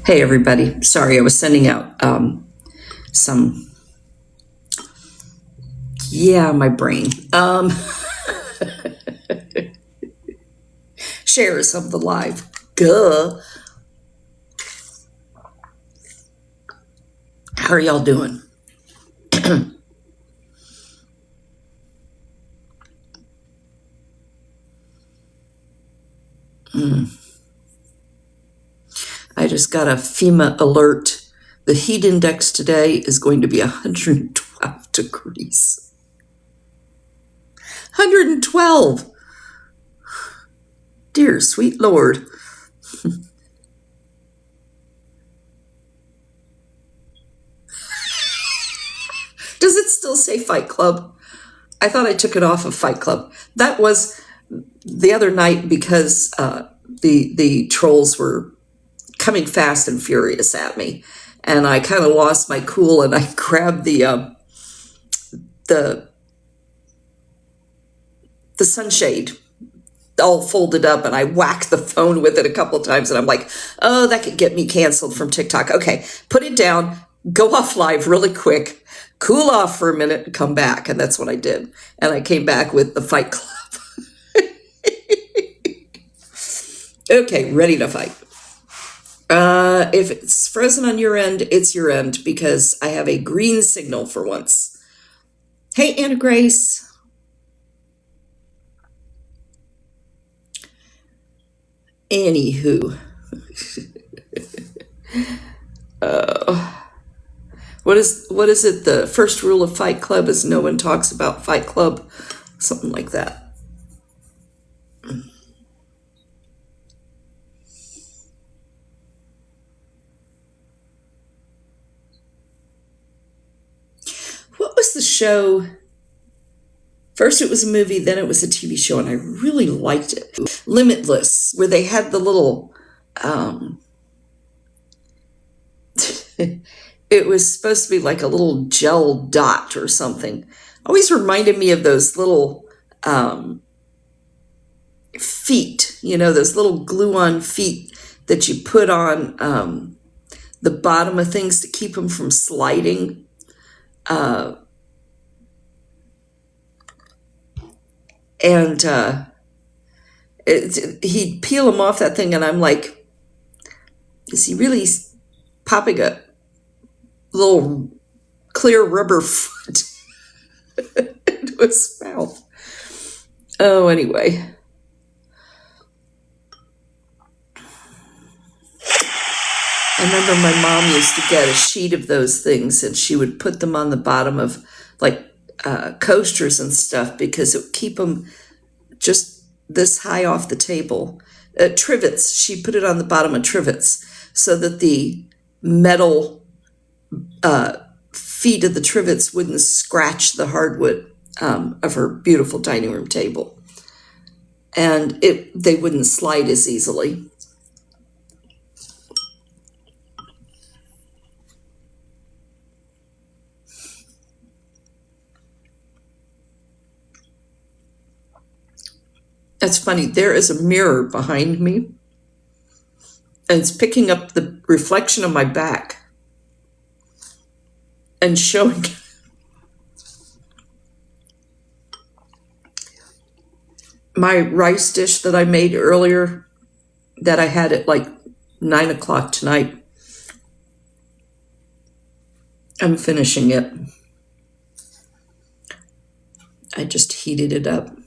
Hey, everybody. Sorry, I was sending out some, my brain. Shares of the live. Guh. How are y'all doing? I just got a FEMA alert. The heat index today is going to be 112 degrees. 112! Dear sweet Lord. Does it still say Fight Club? I thought I took it off of Fight Club. That was the other night because the trolls were coming fast and furious at me, and I kind of lost my cool, and I grabbed the sunshade all folded up, and I whacked the phone with it a couple of times, and I'm like, oh, that could get me canceled from TikTok. Okay, put it down, go off live really quick, cool off for a minute, and come back. And that's what I did. And I came back with the Fight Club. Okay, ready to fight. If it's frozen on your end, it's your end, because I have a green signal for once. Hey, Anna Grace. Anywho. What is it? The first rule of Fight Club is no one talks about Fight Club. Something like that. What was the show? First it was a movie, then it was a TV show, and I really liked it. Limitless, where they had the little, it was supposed to be like a little gel dot or something. Always reminded me of those little feet, those little glue-on feet that you put on the bottom of things to keep them from sliding. He'd peel them off that thing, and I'm like, is he really popping a little clear rubber foot into his mouth? Oh, anyway. I remember my mom used to get a sheet of those things, and she would put them on the bottom of like coasters and stuff, because it would keep them just this high off the table. Trivets, she put it on the bottom of trivets so that the metal feet of the trivets wouldn't scratch the hardwood of her beautiful dining room table, and they wouldn't slide as easily. That's funny. There is a mirror behind me, and it's picking up the reflection of my back and showing my rice dish that I made earlier, that I had at like 9 o'clock tonight. I'm finishing it. I just heated it up.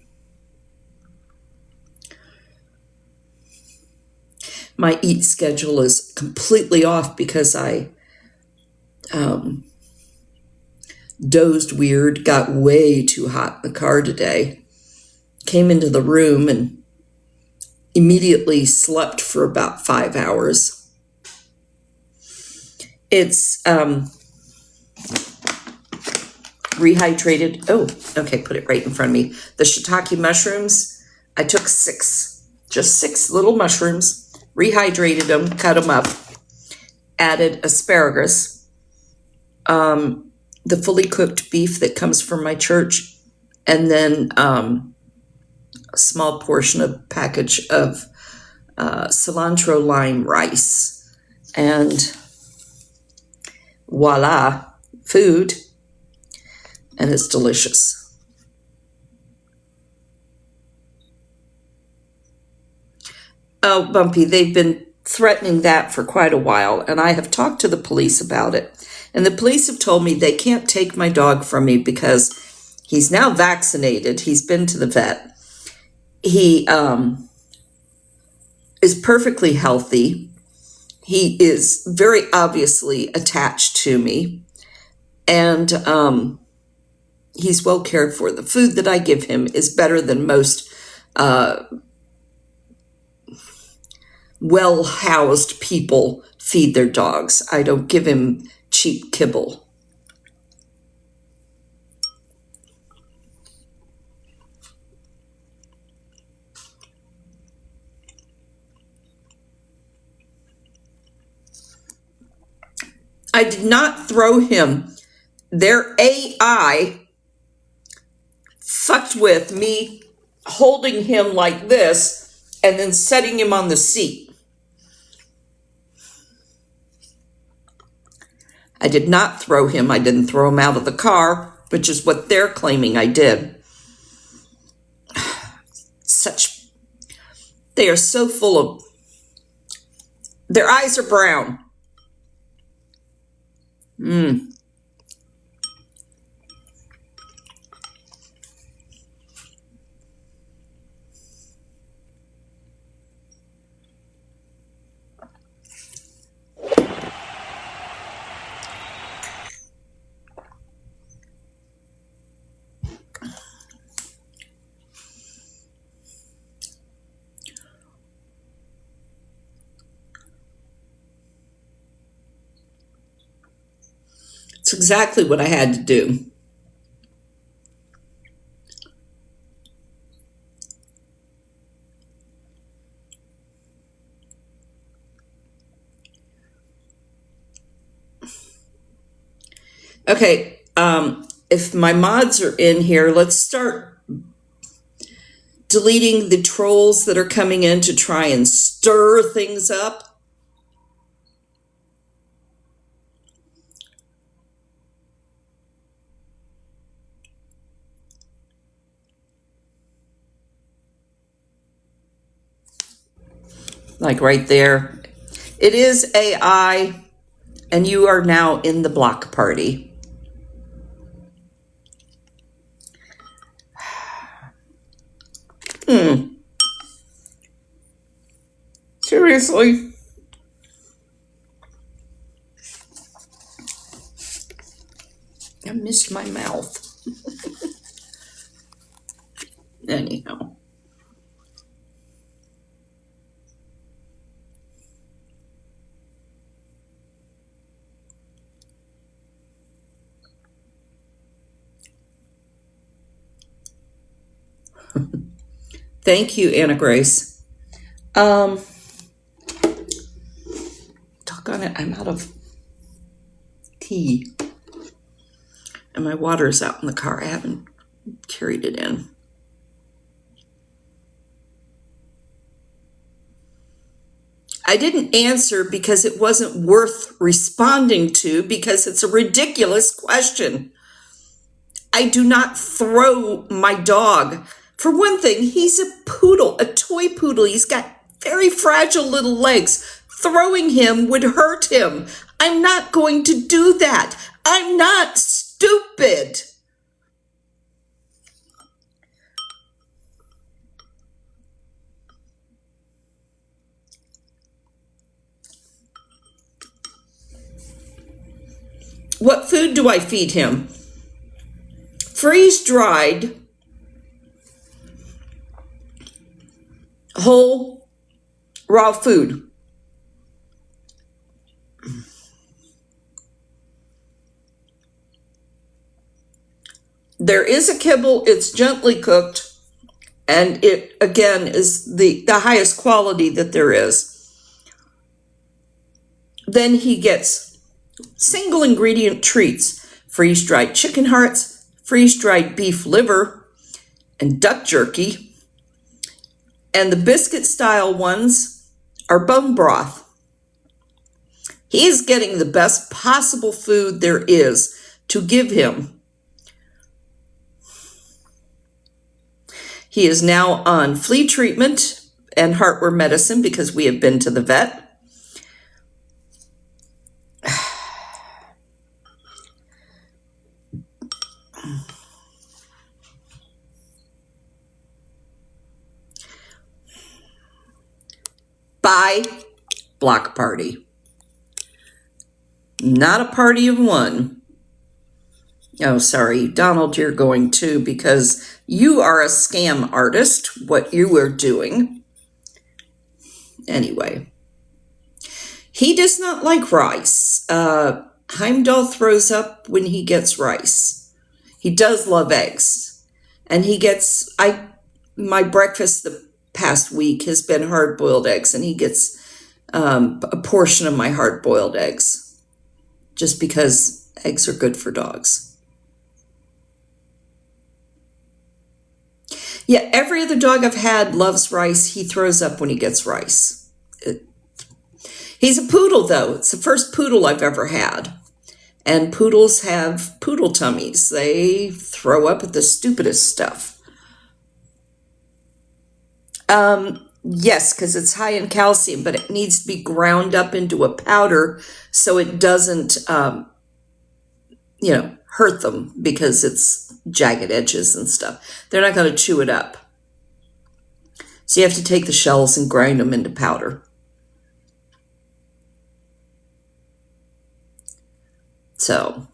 My eat schedule is completely off because I dozed weird, got way too hot in the car today, came into the room and immediately slept for about 5 hours. It's rehydrated. Oh, okay, put it right in front of me. The shiitake mushrooms, I took 6 little mushrooms, rehydrated them, cut them up, added asparagus, the fully cooked beef that comes from my church, and then a small portion of package of cilantro lime rice, and voila, food, and it's delicious. Oh, Bumpy, they've been threatening that for quite a while, and I have talked to the police about it. And the police have told me they can't take my dog from me because he's now vaccinated. He's been to the vet. He is perfectly healthy. He is very obviously attached to me. And he's well cared for. The food that I give him is better than most well-housed people feed their dogs. I don't give him cheap kibble. I did not throw him. Their AI fucked with me holding him like this and then setting him on the seat. I did not throw him. I didn't throw him out of the car, which is what they're claiming I did. They are so full of, their eyes are brown. It's exactly what I had to do. Okay, if my mods are in here, let's start deleting the trolls that are coming in to try and stir things up. Like right there. It is AI, and you are now in the block party. Seriously? I missed my mouth. Anyhow. Thank you, Anna Grace. Doggone it, I'm out of tea. And my water's out in the car. I haven't carried it in. I didn't answer because it wasn't worth responding to, because it's a ridiculous question. I do not throw my dog. For one thing, he's a poodle, a toy poodle. He's got very fragile little legs. Throwing him would hurt him. I'm not going to do that. I'm not stupid. What food do I feed him? Freeze-dried, whole, raw food. There is a kibble, it's gently cooked, and it, again, is the highest quality that there is. Then he gets single ingredient treats, freeze-dried chicken hearts, freeze-dried beef liver, and duck jerky. And the biscuit style ones are bone broth. He is getting the best possible food there is to give him. He is now on flea treatment and heartworm medicine because we have been to the vet. Bye, block party. Not a party of one. Oh, sorry, Donald, you're going too because you are a scam artist, what you are doing. Anyway, he does not like rice. Heimdall throws up when he gets rice. He does love eggs. And he gets, my breakfast the past week has been hard-boiled eggs, and he gets a portion of my hard-boiled eggs just because eggs are good for dogs. Yeah, every other dog I've had loves rice. He throws up when he gets rice. He's a poodle, though. It's the first poodle I've ever had. And poodles have poodle tummies. They throw up at the stupidest stuff. Yes, because it's high in calcium, but it needs to be ground up into a powder so it doesn't, hurt them because it's jagged edges and stuff. They're not going to chew it up. So you have to take the shells and grind them into powder. So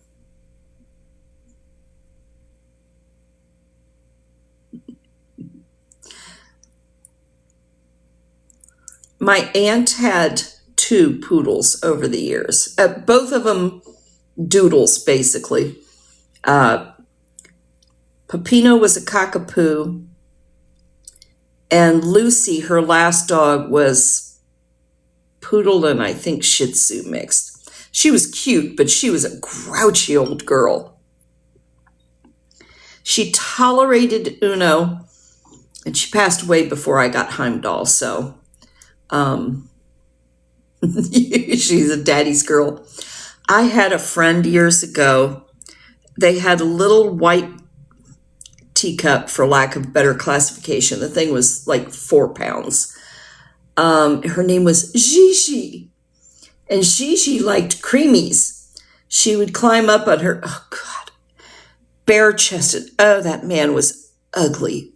my aunt had 2 poodles over the years. Both of them doodles, basically. Peppino was a cockapoo, and Lucy, her last dog, was poodle and I think Shih Tzu mixed. She was cute, but she was a grouchy old girl. She tolerated Uno, and she passed away before I got Heimdall, so she's a daddy's girl. I had a friend years ago. They had a little white teacup, for lack of better classification. The thing was like 4 pounds. Her name was Gigi. And Gigi liked creamies. She would climb up on her, oh God, bare-chested. Oh, that man was ugly.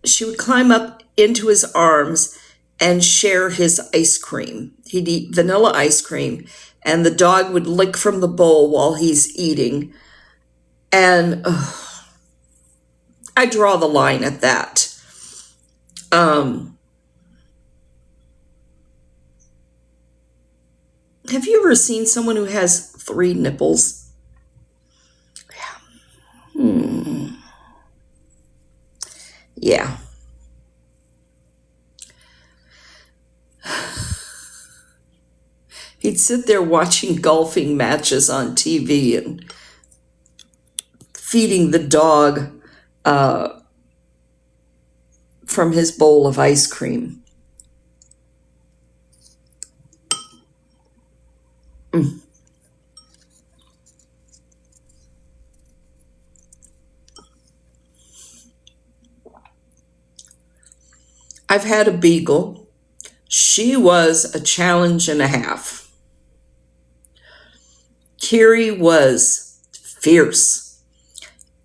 She would climb up into his arms and share his ice cream. He'd eat vanilla ice cream, and the dog would lick from the bowl while he's eating. And I draw the line at that. Have you ever seen someone who has 3 nipples? Yeah. He'd sit there watching golfing matches on TV and feeding the dog from his bowl of ice cream. I've had a beagle. She was a challenge and a half. Kiri was fierce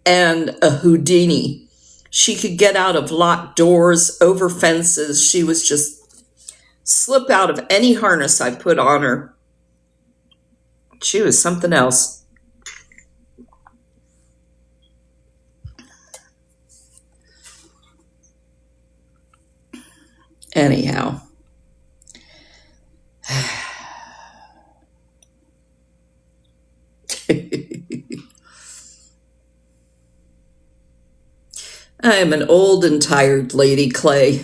and a Houdini. She could get out of locked doors, over fences. She was just slip out of any harness I put on her. She was something else. Anyhow. I am an old and tired lady, Clay.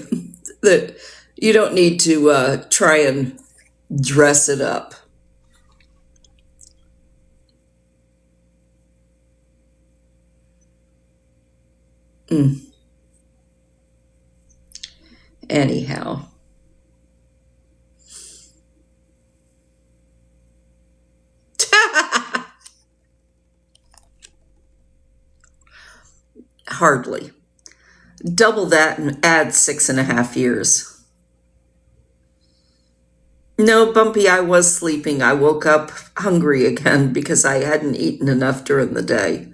That you don't need to try and dress it up. Anyhow. Hardly. Double that and add 6.5 years. No, Bumpy, I was sleeping. I woke up hungry again because I hadn't eaten enough during the day.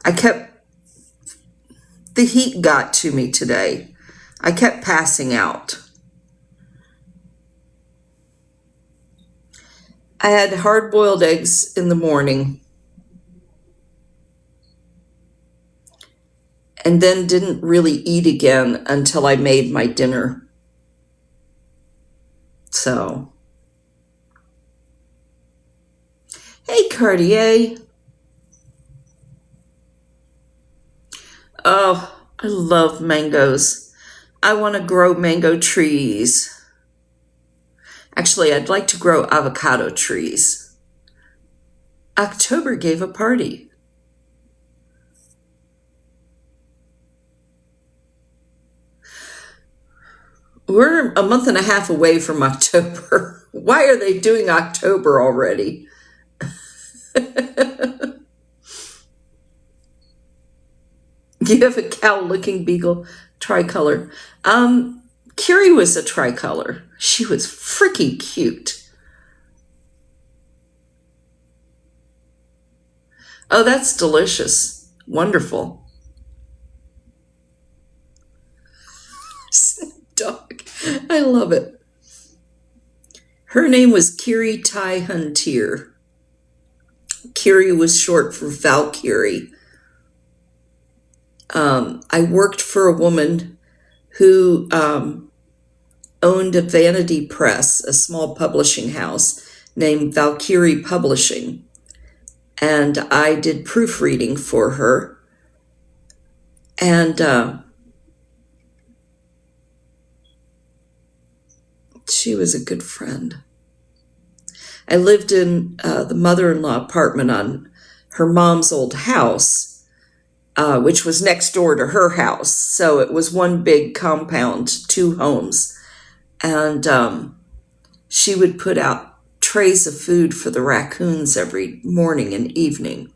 The heat got to me today. I kept passing out. I had hard-boiled eggs in the morning and then didn't really eat again until I made my dinner. So, hey, Cartier. Oh, I love mangoes. I want to grow mango trees. Actually, I'd like to grow avocado trees. October gave a party. We're a month and a half away from October. Why are they doing October already? You have a cow-looking beagle, tricolor. Curie was a tricolor. She was freaking cute. Oh, that's delicious. Wonderful. Dog. I love it. Her name was Kiri Tai Huntier. Kiri was short for Valkyrie. I worked for a woman who owned a vanity press, a small publishing house named Valkyrie Publishing. And I did proofreading for her. And she was a good friend. I lived in the mother-in-law apartment on her mom's old house, which was next door to her house. So it was one big compound, 2 homes. And she would put out trays of food for the raccoons every morning and evening.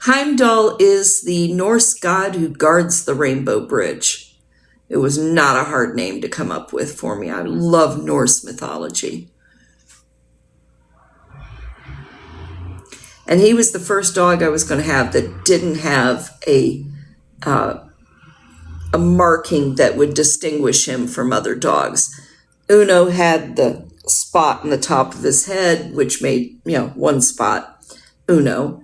Heimdall is the Norse god who guards the Rainbow Bridge. It was not a hard name to come up with for me. I love Norse mythology. And he was the first dog I was going to have that didn't have a marking that would distinguish him from other dogs. Uno had the spot in the top of his head, which made, one spot, Uno.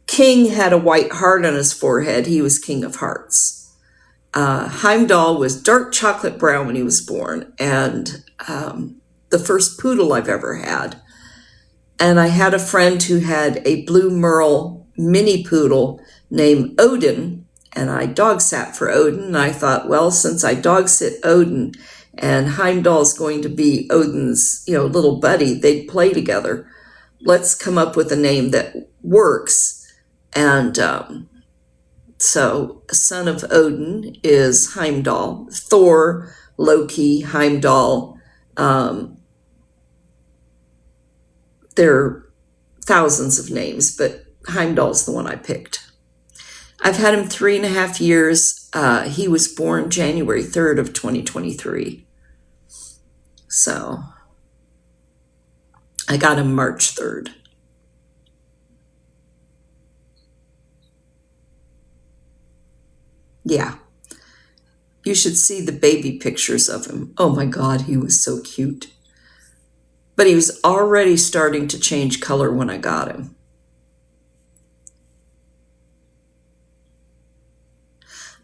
King had a white heart on his forehead. He was King of Hearts. Heimdall was dark chocolate brown when he was born, and the first poodle I've ever had. And I had a friend who had a blue merle mini poodle named Odin, and I dog sat for Odin. And I thought, well, since I dog sit Odin and Heimdall's going to be Odin's, little buddy, they'd play together. Let's come up with a name that works. And so, son of Odin is Heimdall. Thor, Loki, Heimdall. There are thousands of names, but Heimdall's the one I picked. I've had him 3.5 years. He was born January 3rd of 2023. So, I got him March 3rd. Yeah. You should see the baby pictures of him. Oh my God, he was so cute. But he was already starting to change color when I got him.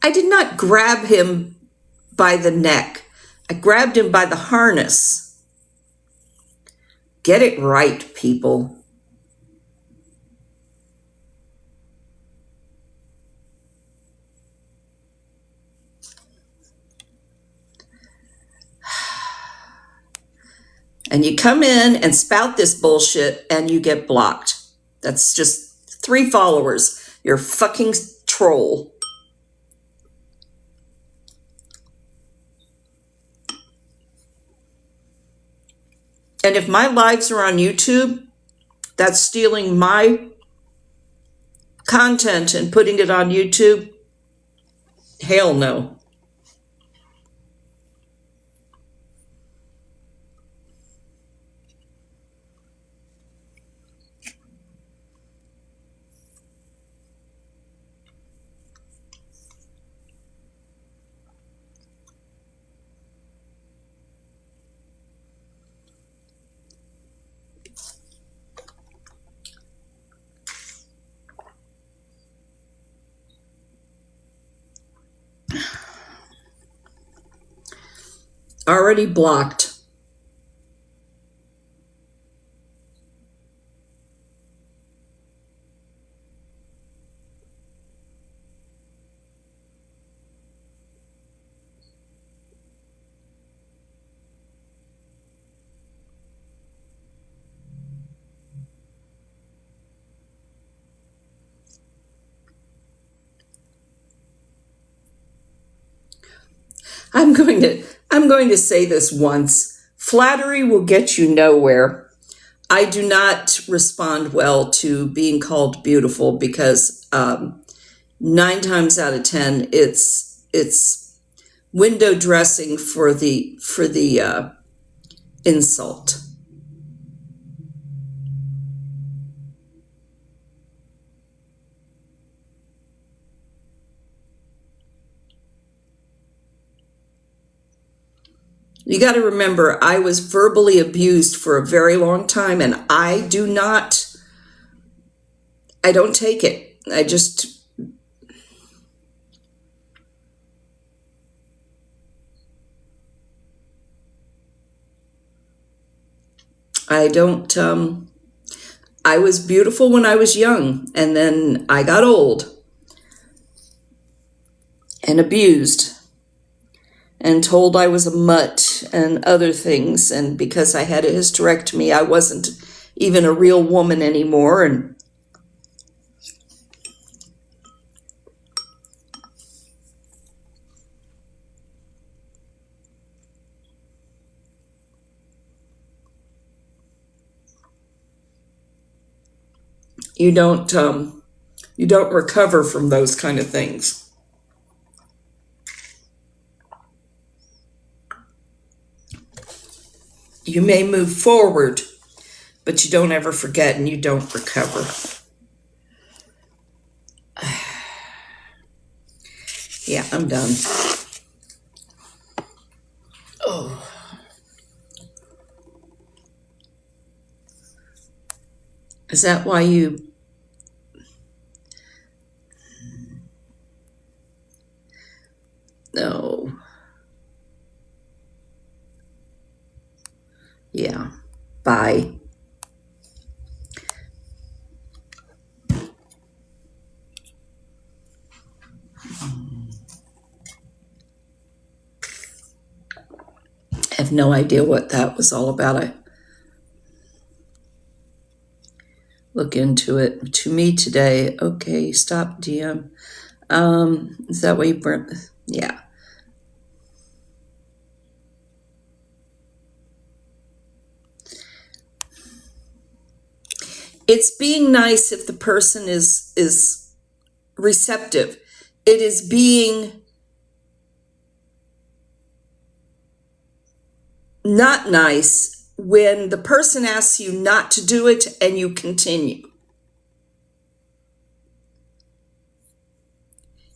I did not grab him by the neck. I grabbed him by the harness. Get it right, people. And you come in and spout this bullshit and you get blocked. That's just 3 followers. You're a fucking troll. And if my lives are on YouTube, that's stealing my content and putting it on YouTube? Hell no. Already blocked. I'm going to say this once. Flattery will get you nowhere. I do not respond well to being called beautiful because 9 times out of 10 it's window dressing for the insult. You got to remember, I was verbally abused for a very long time, and I don't take it. I don't, I was beautiful when I was young, and then I got old and abused and told I was a mutt and other things. And because I had a hysterectomy, I wasn't even a real woman anymore. And you don't recover from those kind of things. You may move forward, but you don't ever forget and you don't recover. Yeah, I'm done. Oh. Is that why you... No. Yeah. Bye. I have no idea what that was all about. I look into it. To me today, okay, stop DM. Is that what you burnt? Yeah. It's being nice if the person is receptive. It is being not nice when the person asks you not to do it and you continue.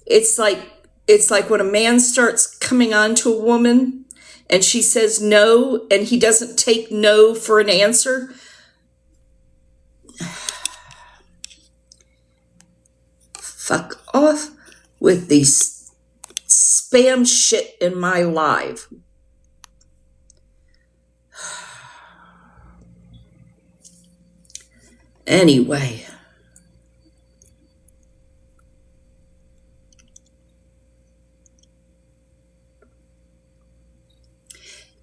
It's like when a man starts coming on to a woman and she says no and he doesn't take no for an answer. Fuck off with these spam shit in my live. Anyway.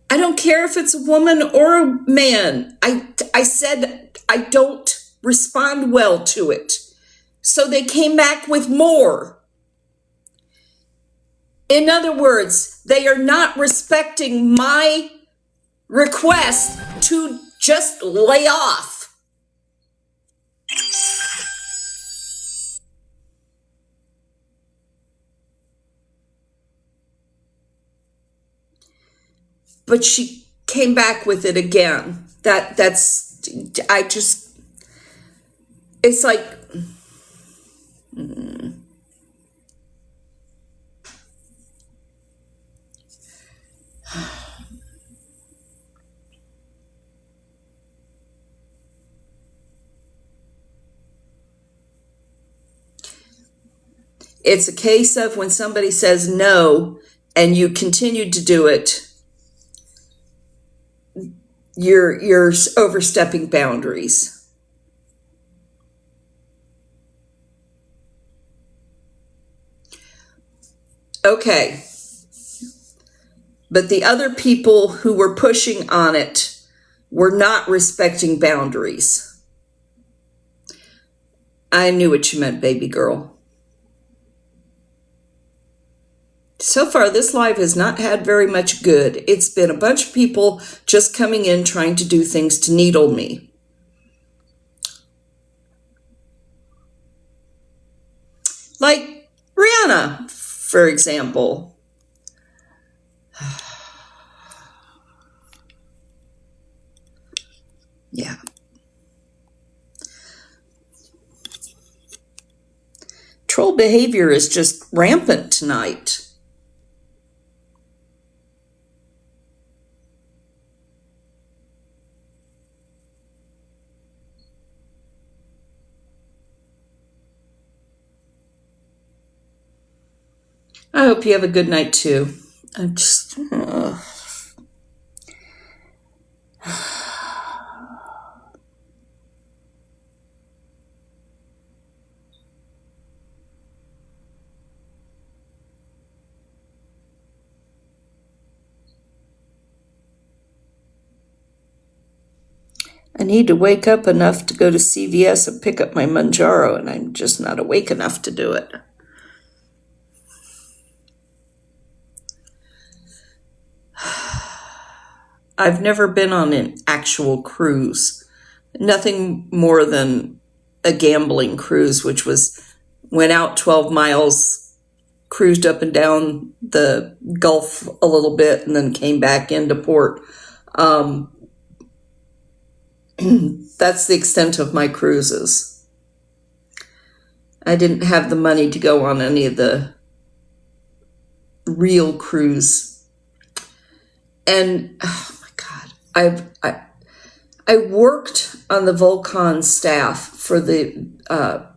I don't care if it's a woman or a man. I said I don't respond well to it. So they came back with more. In other words, they are not respecting my request to just lay off. but she came back with it again. I just, it's like, it's a case of when somebody says no and you continue to do it, you're overstepping boundaries. Okay. But the other people who were pushing on it were not respecting boundaries. I knew what you meant, baby girl. So far, this live has not had very much good. It's been a bunch of people just coming in trying to do things to needle me. Like Rihanna, for example. Yeah. Troll behavior is just rampant tonight. I hope you have a good night too. I'm just. I need to wake up enough to go to CVS and pick up my Mounjaro, and I'm just not awake enough to do it. I've never been on an actual cruise. Nothing more than a gambling cruise, which went out 12 miles, cruised up and down the Gulf a little bit, and then came back into port. That's the extent of my cruises. I didn't have the money to go on any of the real cruise. And oh my God, I worked on the Volcon staff for the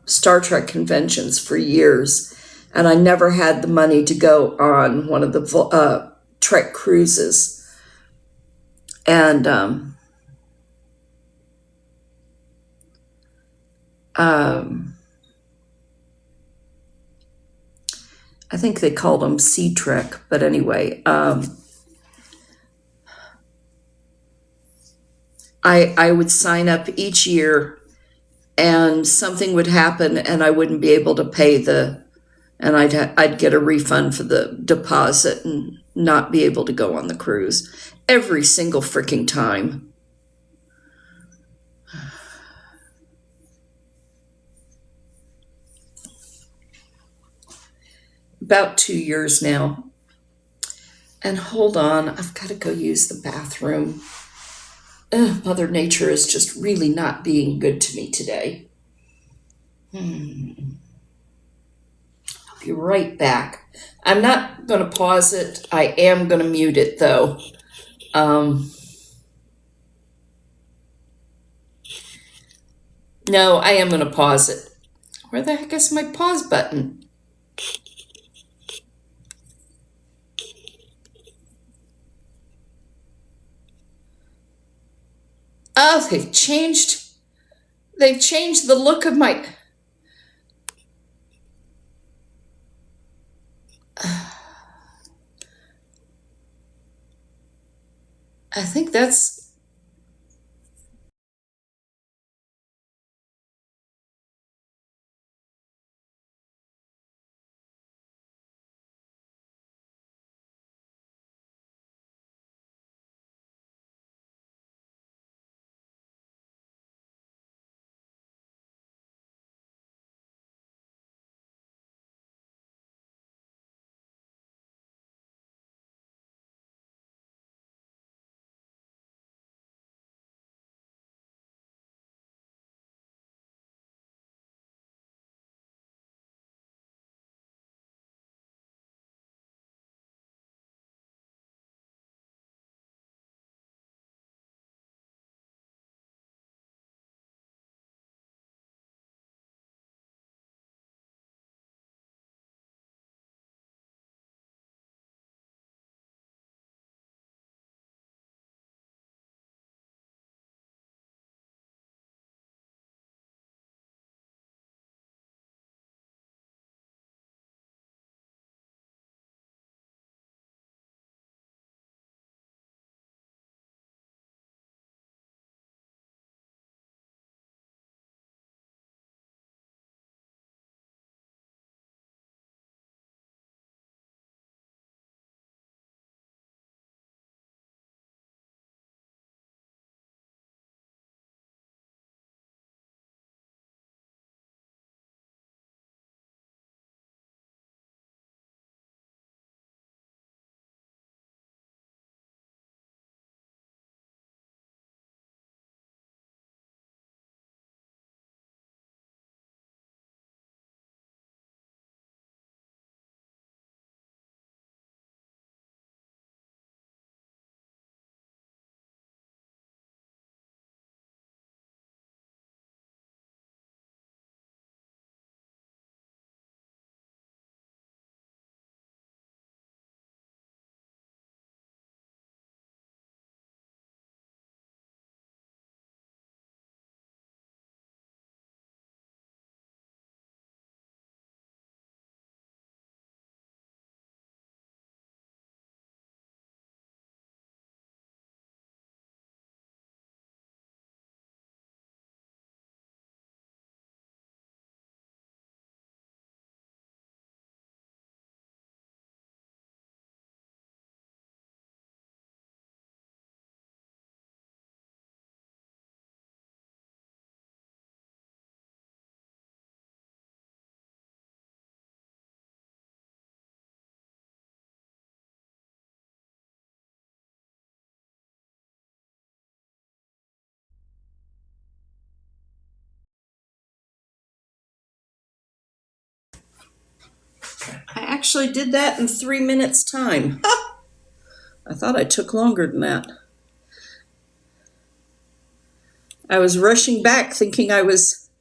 Star Trek conventions for years, and I never had the money to go on one of the Trek cruises. And I think they called them Sea Trek, but anyway, I would sign up each year, and something would happen, and I wouldn't be able to pay and I'd get a refund for the deposit and not be able to go on the cruise every single freaking time. About 2 years now. And hold on, I've got to go use the bathroom. Mother Nature is just really not being good to me today. I'll be right back. I'm not going to pause it. I am going to mute it though. No, I am going to pause it. Where the heck is my pause button? Oh, they've changed the look of my. I think that's actually did that in 3 minutes time. I thought I took longer than that. I was rushing back thinking I was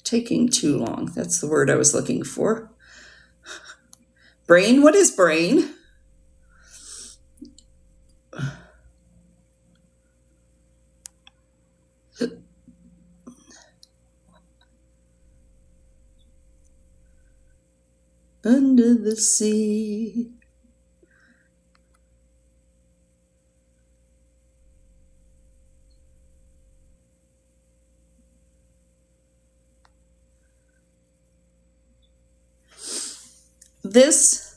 taking too long. That's the word I was looking for. Brain, what is brain? Under the sea. This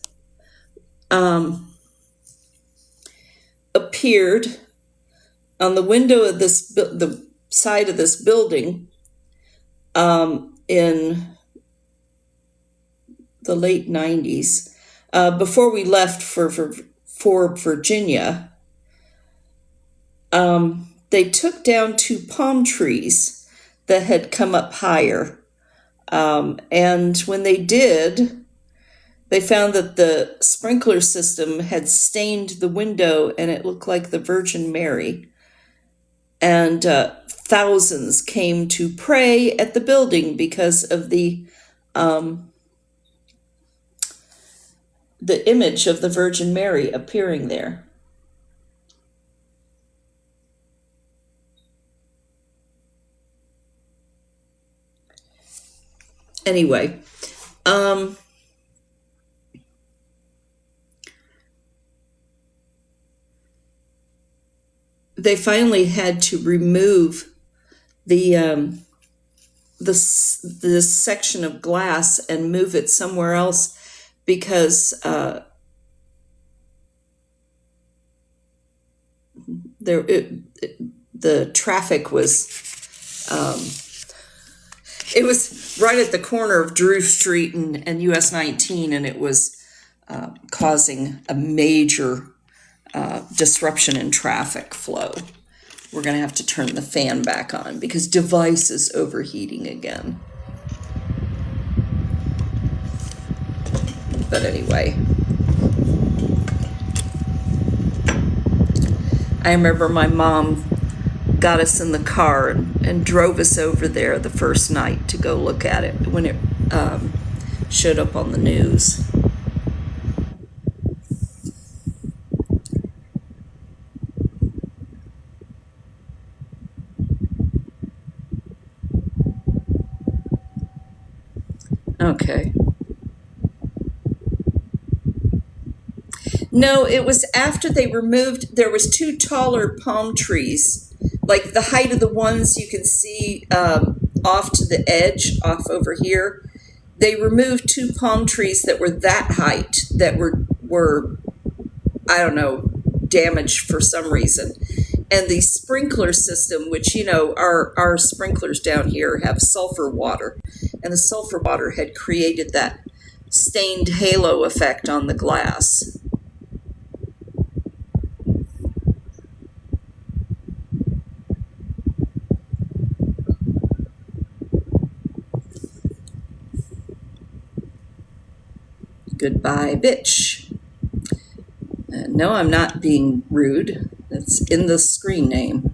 appeared on the window of the side of this building in the late 90s, before we left for Virginia. They took down 2 palm trees that had come up higher. And when they did, they found that the sprinkler system had stained the window and it looked like the Virgin Mary. And thousands came to pray at the building because of the image of the Virgin Mary appearing there. Anyway, they finally had to remove this section of glass and move it somewhere else because the traffic was it was right at the corner of Drew Street and US 19, and it was causing a major disruption in traffic flow. We're going to have to turn the fan back on because device is overheating again. But anyway, I remember my mom got us in the car and drove us over there the first night to go look at it when it showed up on the news. Okay. No, it was after they removed, there was 2 taller palm trees, like the height of the ones you can see off to the edge, off over here. They removed 2 palm trees that were that height, that were I don't know, damaged for some reason. And the sprinkler system, which, you know, our sprinklers down here have sulfur water, and the sulfur water had created that stained halo effect on the glass. Goodbye, bitch. No, I'm not being rude. That's in the screen name.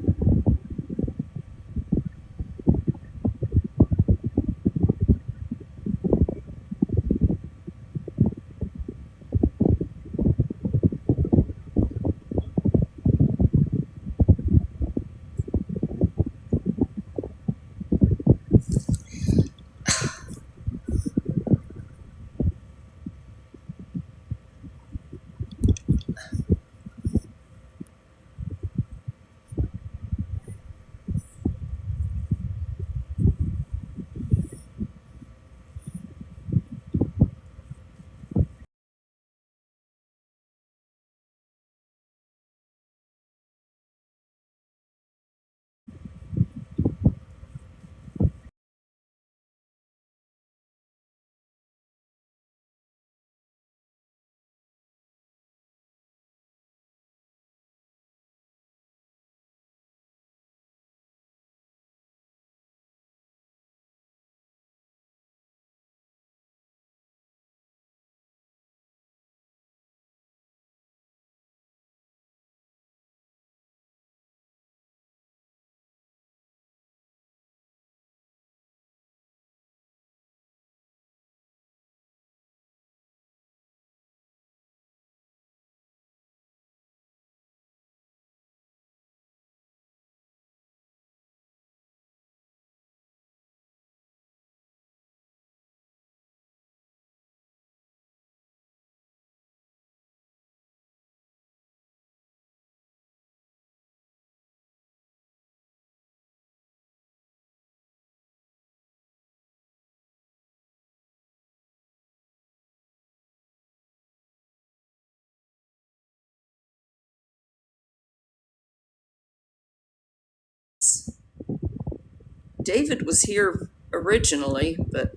David was here originally, but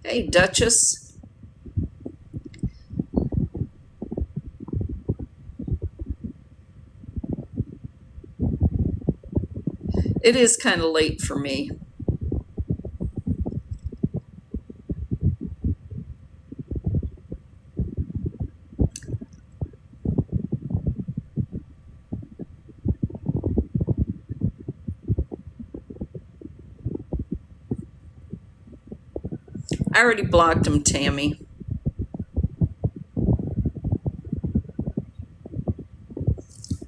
hey, Duchess. It is kind of late for me. I already blocked him, Tammy.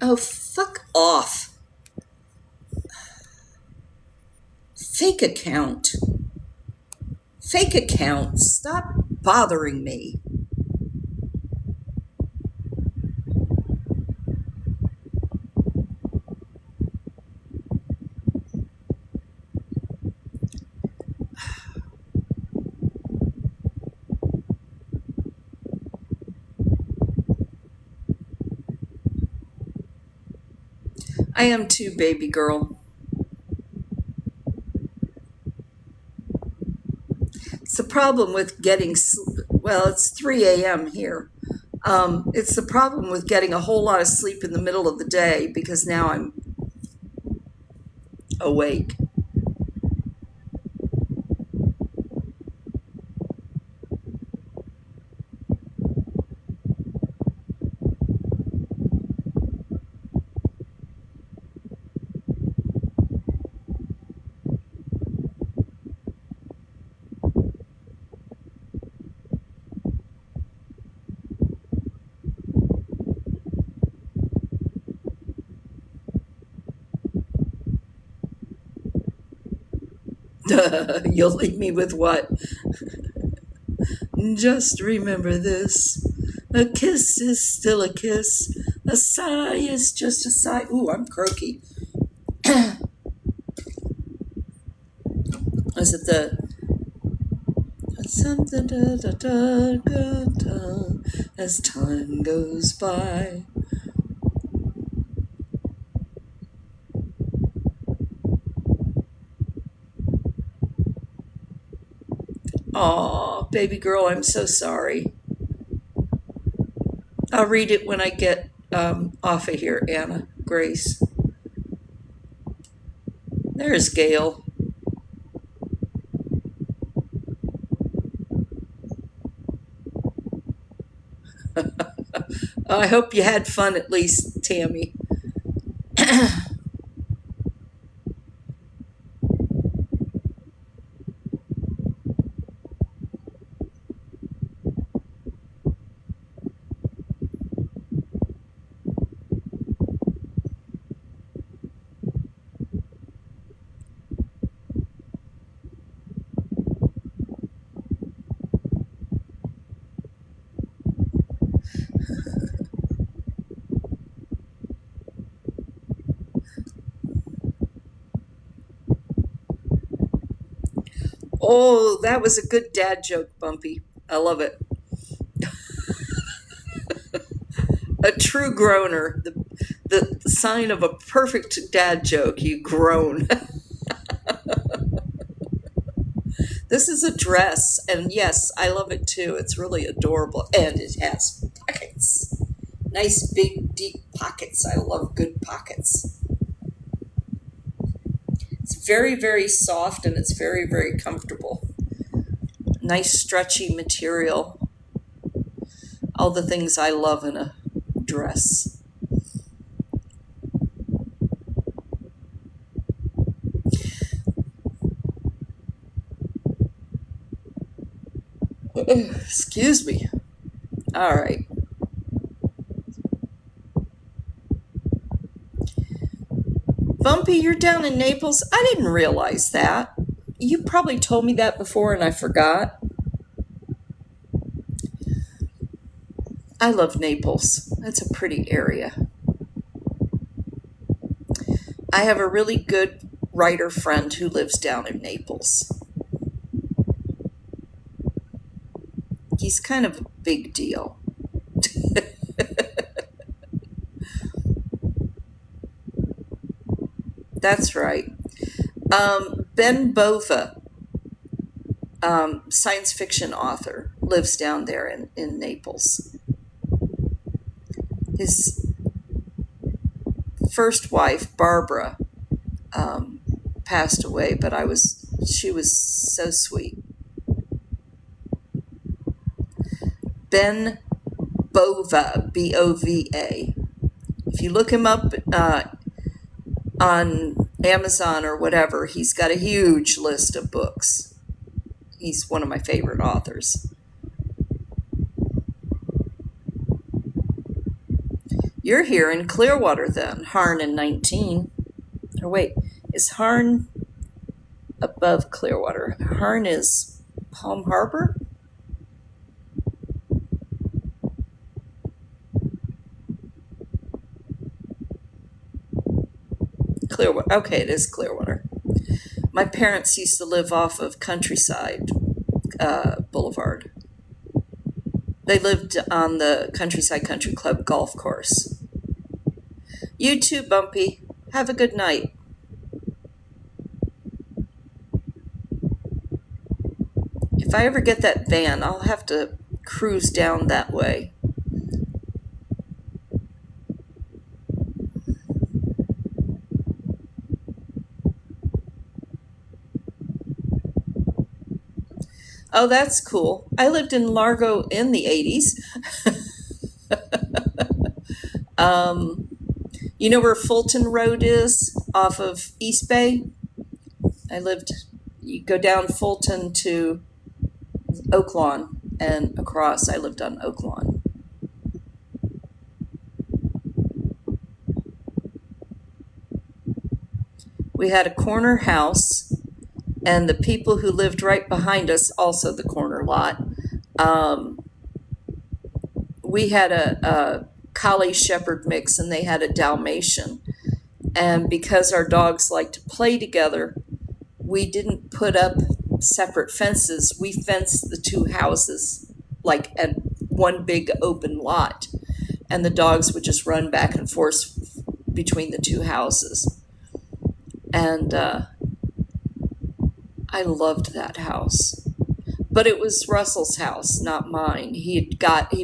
Oh, fuck off. Fake account. Fake account. Stop bothering me. I am too, baby girl. It's the problem with getting, well, it's 3 a.m. here. It's the problem with getting a whole lot of sleep in the middle of the day because now I'm awake. You'll leave me with what? Just remember this. A kiss is still a kiss. A sigh is just a sigh. Ooh, I'm croaky. Is it the something da, da, da, da, da, as time goes by? Aw, baby girl, I'm so sorry. I'll read it when I get off of here, Anna Grace. There's Gail. I hope you had fun at least, Tammy. Oh, that was a good dad joke, Bumpy. I love it. A true groaner. The sign of a perfect dad joke. You groan. This is a dress, and yes, I love it too. It's really adorable, and it has pockets. Nice, big, deep pockets. I love good pockets. It's very, very soft, and it's very, very comfortable. Nice, stretchy material. All the things I love in a dress. Excuse me. All right. Bumpy, you're down in Naples? I didn't realize that. You probably told me that before and I forgot. I love Naples. That's a pretty area. I have a really good writer friend who lives down in Naples. He's kind of a big deal. That's right. Ben Bova, science fiction author, lives down there in Naples. His first wife, Barbara, passed away, but she was so sweet. Ben Bova, B-O-V-A. If you look him up on Amazon or whatever, he's got a huge list of books. He's one of my favorite authors. You're here in Clearwater then, Harn in 19. Or wait, is Harn above Clearwater? Harn is Palm Harbor? Clearwater. Okay, it is Clearwater. My parents used to live off of Countryside Boulevard. They lived on the Countryside Country Club golf course. You too, Bumpy. Have a good night. If I ever get that van, I'll have to cruise down that way. Oh, that's cool. I lived in Largo in the 80s. You know where Fulton Road is off of East Bay? You go down Fulton to Oaklawn and across. I lived on Oaklawn. We had a corner house, and the people who lived right behind us, also the corner lot, we had a Collie Shepherd mix, and they had a Dalmatian. And because our dogs like to play together, we didn't put up separate fences. We fenced the two houses like at one big open lot, and the dogs would just run back and forth between the two houses. And I loved that house. But it was Russell's house, not mine. He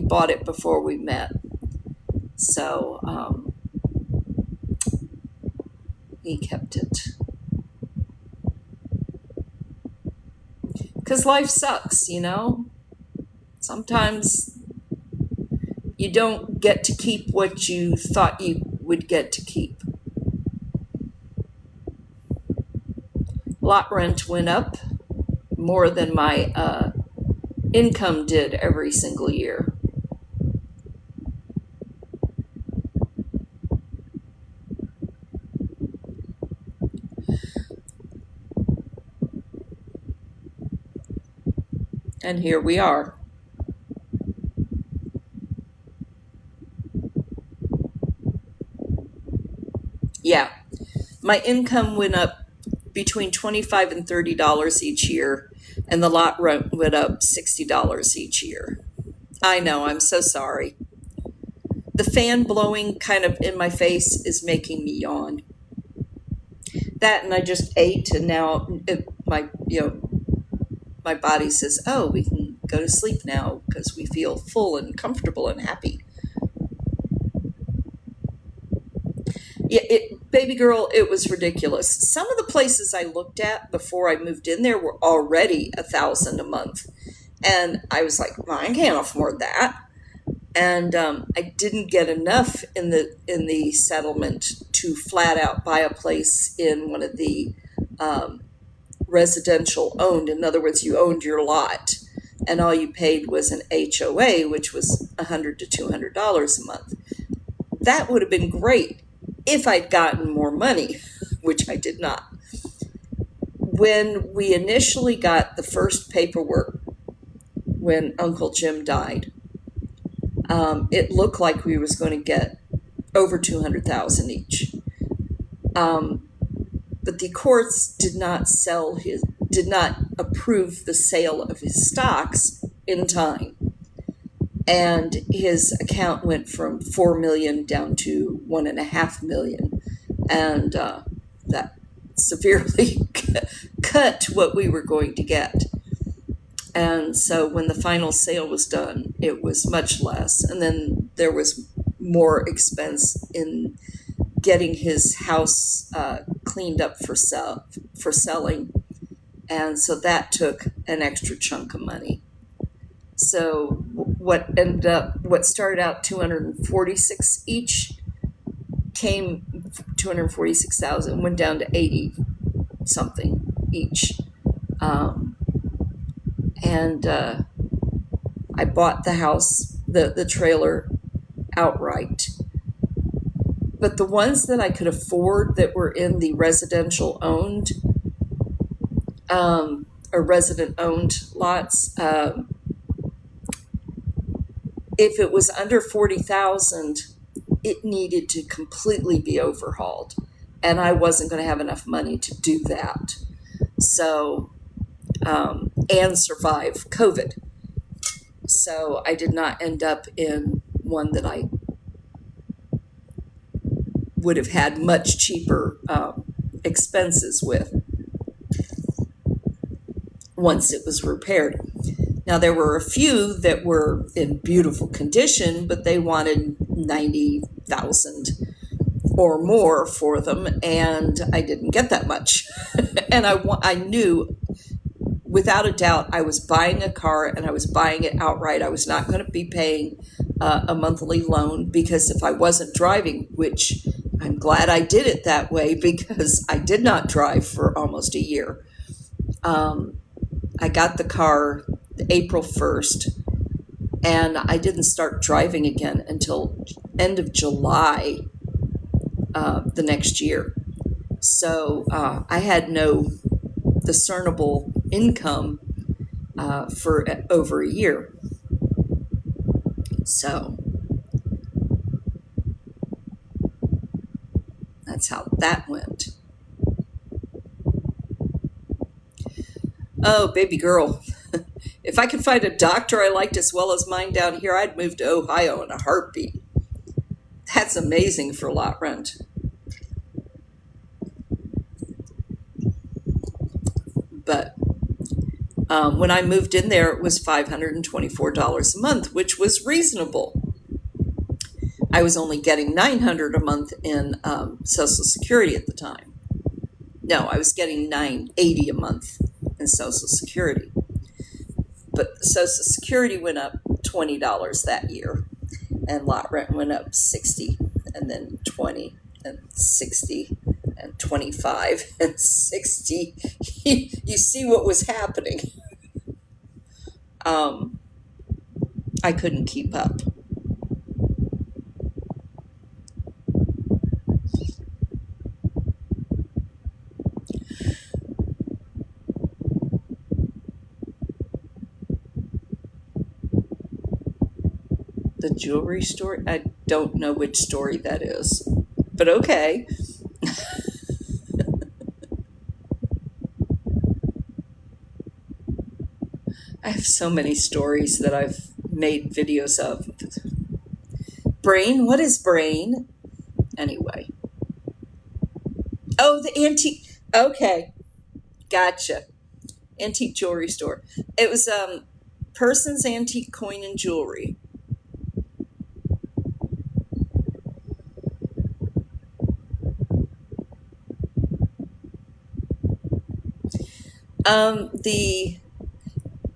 bought it before we met. So he kept it. Because life sucks, you know? Sometimes you don't get to keep what you thought you would get to keep. Lot rent went up more than my income did every single year. And here we are. Yeah, my income went up between $25 and $30 each year, and the lot rent went up $60 each year. I know, I'm so sorry. The fan blowing kind of in my face is making me yawn. That, and I just ate, and now my body says, oh, we can go to sleep now because we feel full and comfortable and happy. Yeah, baby girl, it was ridiculous. Some of the places I looked at before I moved in there were already $1,000 a month. And I was like, well, I can't afford that. And I didn't get enough in the settlement to flat out buy a place in one of the residential owned. In other words, you owned your lot, and all you paid was an HOA, which was $100 to $200 a month. That would have been great if I'd gotten more money, which I did not. When we initially got the first paperwork, when Uncle Jim died, it looked like we was going to get over $200,000 each. But the courts did not approve the sale of his stocks in time. And his account went from $4 million down to $1.5 million. And that severely cut what we were going to get. And so when the final sale was done, it was much less. And then there was more expense in getting his house cleaned up for selling. And so that took an extra chunk of money. So what started out 246 each came 246,000, went down to 80 something each. And I bought the house, the trailer outright. But the ones that I could afford that were in the residential owned or resident owned lots, if it was under 40,000, it needed to completely be overhauled. And I wasn't going to have enough money to do that. So, and survive COVID. So I did not end up in one that I would have had much cheaper expenses with once it was repaired. Now, there were a few that were in beautiful condition, but they wanted 90,000 or more for them, and I didn't get that much. And I knew without a doubt I was buying a car, and I was buying it outright. I was not going to be paying a monthly loan, because if I wasn't driving, which I'm glad I did it that way, because I did not drive for almost a year. I got the car April 1st, and I didn't start driving again until end of July the next year. So I had no discernible income for over a year. So that's how that went. Oh, baby girl. If I could find a doctor I liked as well as mine down here, I'd move to Ohio in a heartbeat. That's amazing for lot rent. But when I moved in there, it was $524 a month, which was reasonable. I was only getting $900 a month in Social Security at the time. No, I was getting $980 a month in Social Security. But Social Security went up $20 that year, and lot rent went up $60, and then $20, and $60, and $25, and $60. You see what was happening. I couldn't keep up. The jewelry store? I don't know which story that is, but okay. I have so many stories that I've made videos of. Brain? What is Brain? Anyway. Oh, the antique. Okay. Gotcha. Antique jewelry store. It was Person's Antique Coin and Jewelry.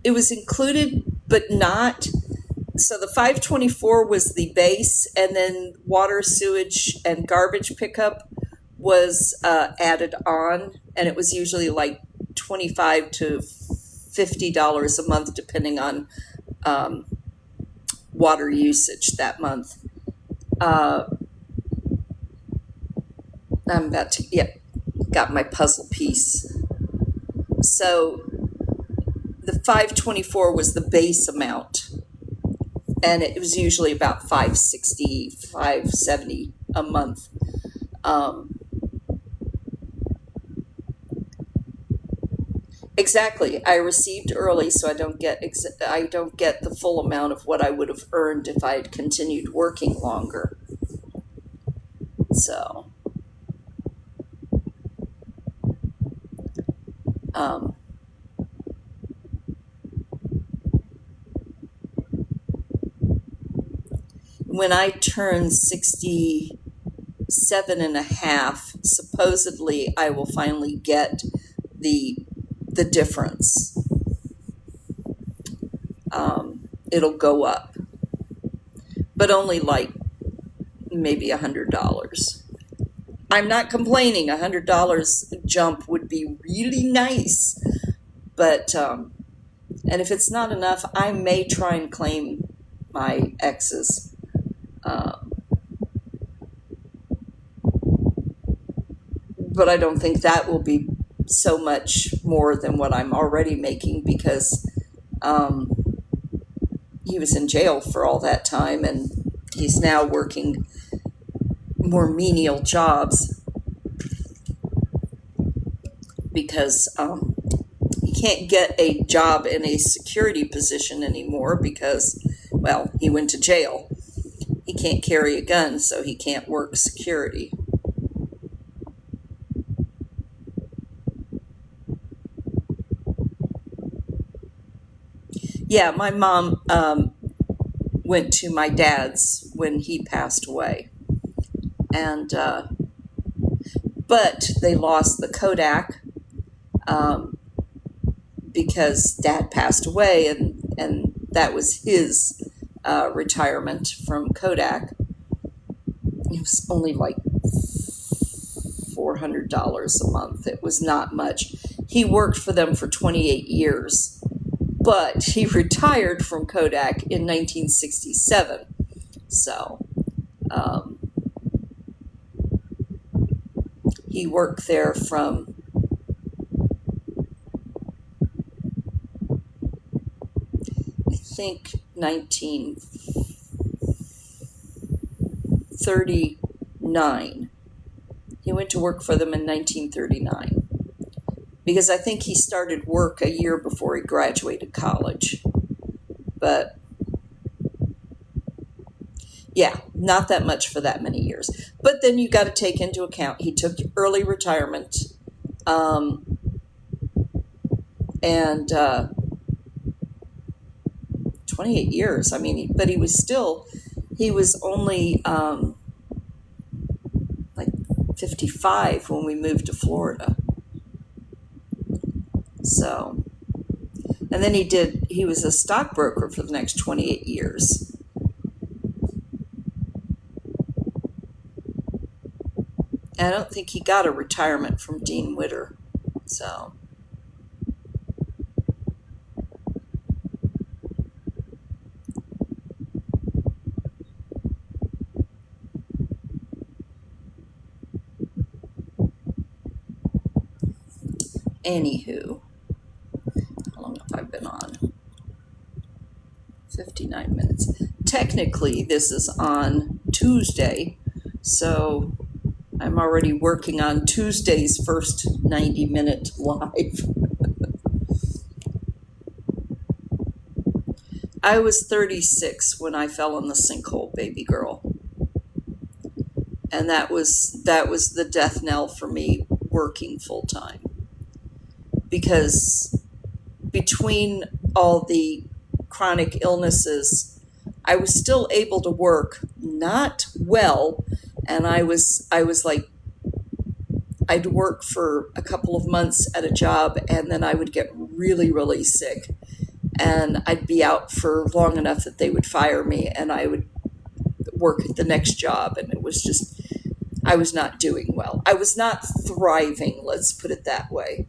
It was included, but not. So the 524 was the base, and then water, sewage, and garbage pickup was added on, and it was usually like $25 to $50 a month, depending on water usage that month. I'm about to, got my puzzle piece. So the 524 was the base amount, and it was usually about $560, $570 a month. Exactly. I received early, so I don't get the full amount of what I would have earned if I had continued working longer. So Um, when I turn 67.5, supposedly I will finally get the difference. It'll go up, but only like maybe $100. I'm not complaining. $100 jump would be really nice, but and if it's not enough, I may try and claim my ex's. But I don't think that will be so much more than what I'm already making, because he was in jail for all that time, and he's now working more menial jobs because he can't get a job in a security position anymore because, well, he went to jail. He can't carry a gun, so he can't work security. Yeah, my mom went to my dad's when he passed away, and but they lost the Kodak because Dad passed away, and that was his retirement from Kodak. It was only like $400 a month. It was not much. He worked for them for 28 years, but he retired from Kodak in 1967. So he worked there from I think 1939. He went to work for them in 1939 because I think he started work a year before he graduated college. But yeah, not that much for that many years. But then you got to take into account he took early retirement, and 28 years. I mean, but he was only like 55 when we moved to Florida. So, and then he was a stockbroker for the next 28 years. And I don't think he got a retirement from Dean Witter. So, anywho, how long have I been on? 59 minutes. Technically, this is on Tuesday, so I'm already working on Tuesday's first 90-minute live. I was 36 when I fell in the sinkhole, baby girl. And that was the death knell for me working full time. Because between all the chronic illnesses, I was still able to work, not well, and I was like, I'd work for a couple of months at a job, and then I would get really, really sick, and I'd be out for long enough that they would fire me, and I would work at the next job, and it was just, I was not doing well. I was not thriving, let's put it that way.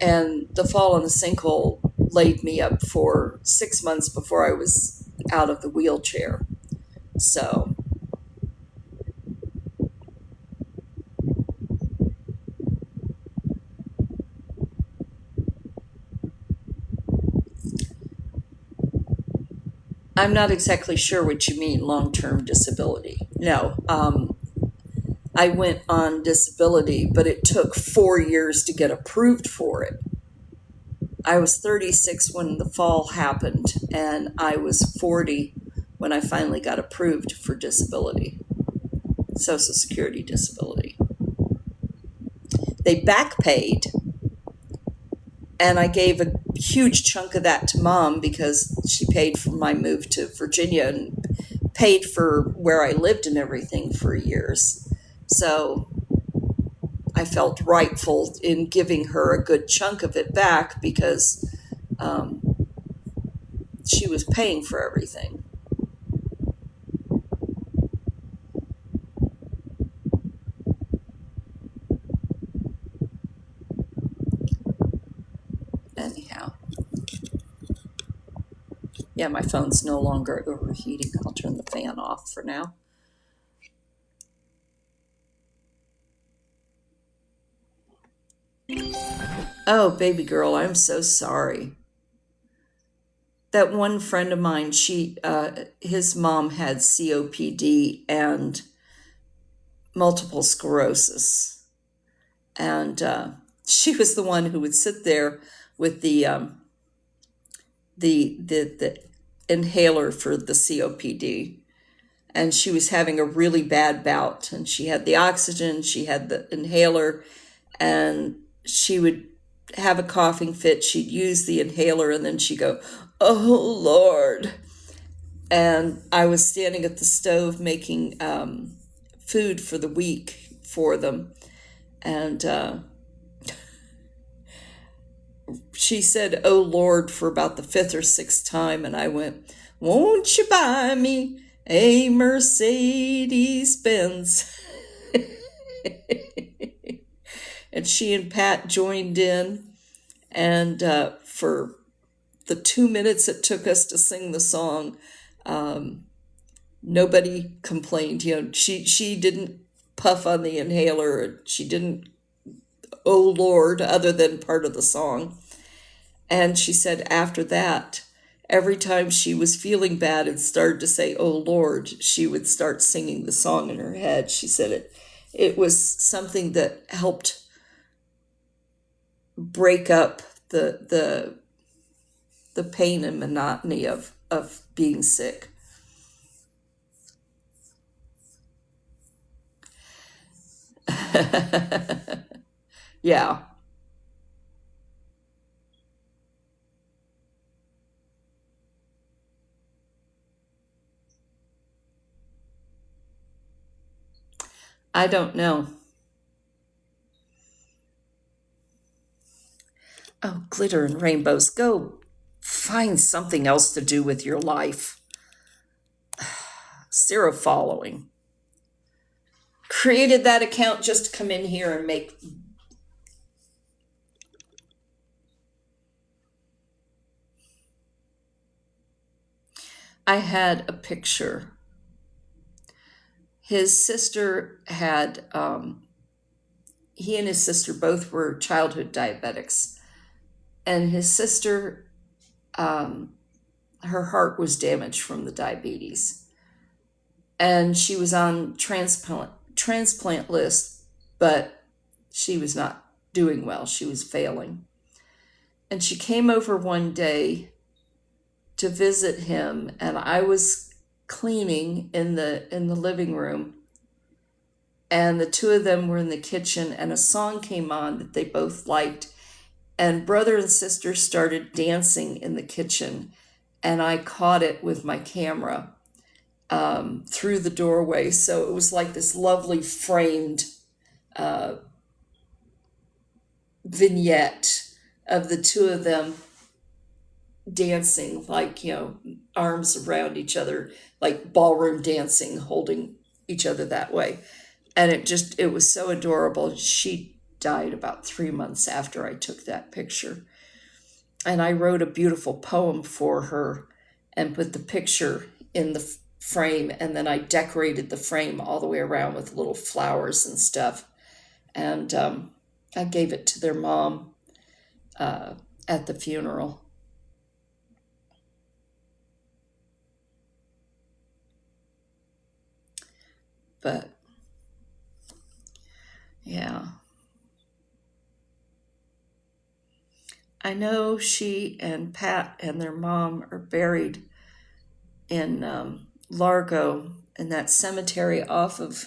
And the fall in the sinkhole laid me up for 6 months before I was out of the wheelchair. So I'm not exactly sure what you mean, long-term disability. No, I went on disability, but it took 4 years to get approved for it. I was 36 when the fall happened, and I was 40 when I finally got approved for disability, Social Security disability. They back paid, And I gave a huge chunk of that to Mom because she paid for my move to Virginia and paid for where I lived and everything for years. So I felt rightful in giving her a good chunk of it back because um, she was paying for everything. Anyhow, yeah, my phone's no longer overheating. I'll turn the fan off for now. Oh, baby girl, I'm so sorry. That one friend of mine, his mom had COPD and multiple sclerosis, and she was the one who would sit there with the inhaler for the COPD, and she was having a really bad bout, and she had the oxygen, she had the inhaler, and she would have a coughing fit. She'd use the inhaler, and then she'd go, "Oh Lord." And I was standing at the stove making food for the week for them, and she said, "Oh Lord," for about the fifth or sixth time, and I went, "Won't you buy me a Mercedes Benz?" And she and Pat joined in, and for the 2 minutes it took us to sing the song, nobody complained. She didn't puff on the inhaler. She didn't, "Oh Lord," other than part of the song. And she said after that, every time she was feeling bad and started to say, "Oh Lord," she would start singing the song in her head. She said it was something that helped break up the pain and monotony of being sick. Yeah. I don't know. Oh, glitter and rainbows. Go find something else to do with your life. Zero following. Created that account just to come in here and make. I had a picture. His sister had, he and his sister both were childhood diabetics. And his sister, um, her heart was damaged from the diabetes. And she was on transplant list, but she was not doing well. She was failing. And she came over one day to visit him, and I was cleaning in the living room, and the two of them were in the kitchen, and a song came on that they both liked, and brother and sister started dancing in the kitchen, and I caught it with my camera through the doorway. So it was like this lovely framed uh, vignette of the two of them dancing, like, arms around each other, like ballroom dancing, holding each other that way. And it was so adorable. She died about 3 months after I took that picture. And I wrote a beautiful poem for her and put the picture in the frame, and then I decorated the frame all the way around with little flowers and stuff. And I gave it to their mom at the funeral. But yeah, I know she and Pat and their mom are buried in Largo, in that cemetery off of,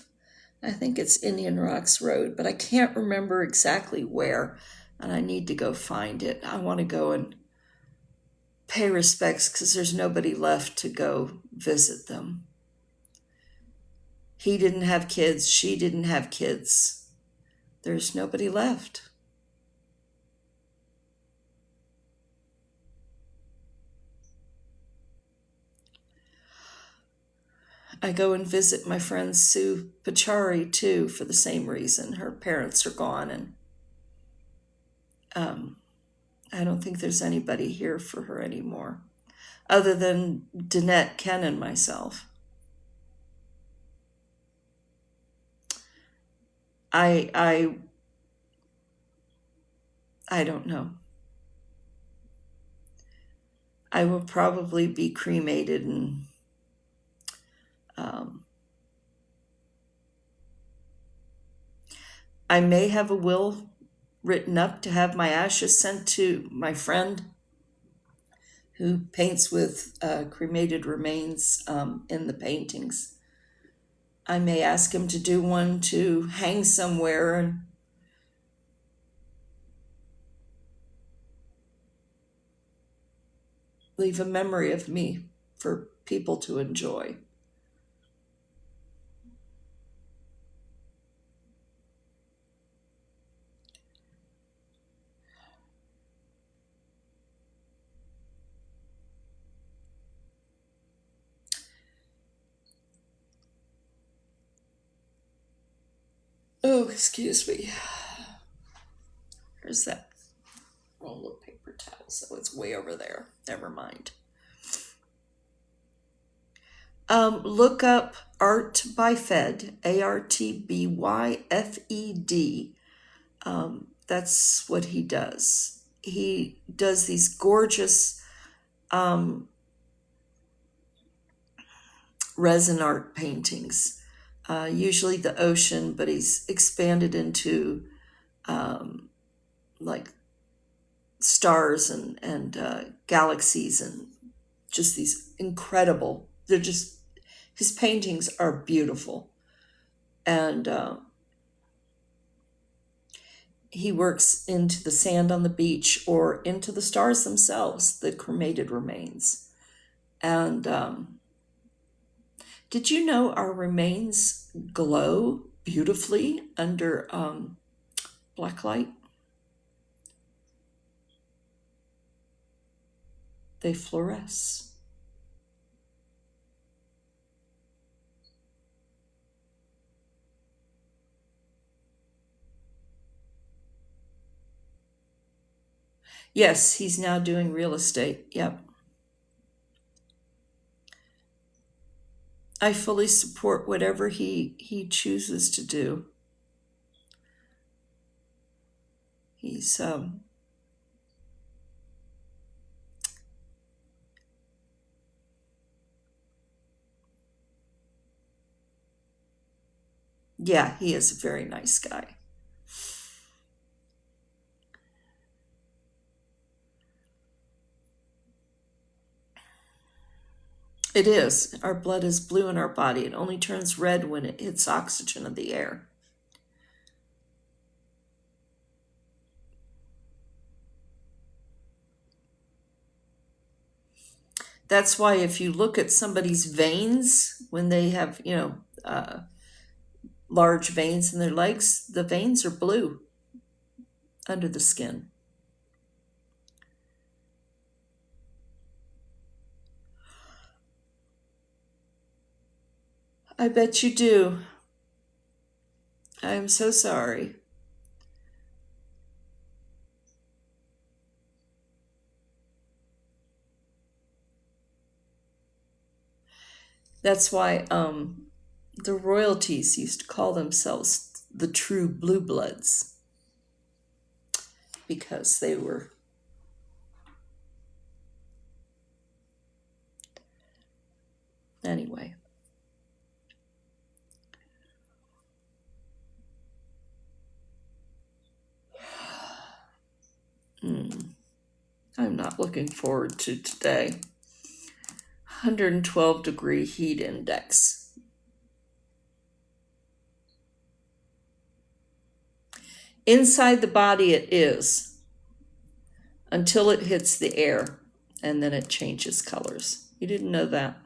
I think it's Indian Rocks Road, but I can't remember exactly where. and I need to go find it. I want to go and pay respects because there's nobody left to go visit them. He didn't have kids. She didn't have kids. There's nobody left. I go and visit my friend Sue Pachari too for the same reason. Her parents are gone, and I don't think there's anybody here for her anymore, other than Danette, Ken, and myself. I don't know. I will probably be cremated, and I may have a will written up to have my ashes sent to my friend who paints with cremated remains in the paintings. I may ask him to do one to hang somewhere and leave a memory of me for people to enjoy. Oh, excuse me. There's that roll of paper towels. So it's way over there. Never mind. Look up Art by Fed, Artbyfed. That's what he does. He does these gorgeous resin art paintings, usually the ocean, but he's expanded into like stars and galaxies, and just these incredible, they're just, his paintings are beautiful. And he works into the sand on the beach or into the stars themselves, the cremated remains. And did you know our remains glow beautifully under black light? They fluoresce. Yes, he's now doing real estate. Yep. I fully support whatever he chooses to do. He's yeah, he is a very nice guy. It is. Our blood is blue in our body. It only turns red when it hits oxygen of the air. That's why if you look at somebody's veins, when they have, large veins in their legs, the veins are blue under the skin. I bet you do. I'm so sorry. That's why the royalties used to call themselves the true blue bloods, because they were anyway. I'm not looking forward to today. 112-degree heat index. Inside the body it is. until it hits the air, and then it changes colors. You didn't know that?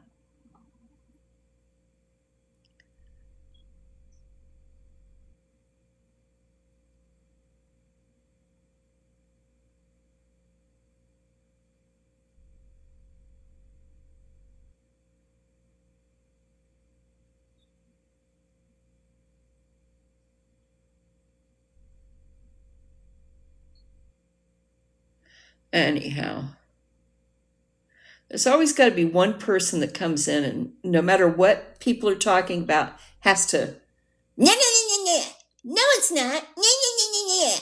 Anyhow, there's always got to be one person that comes in and no matter what people are talking about has to, no, no, no, no, no. No, it's not. No, no, no, no, no.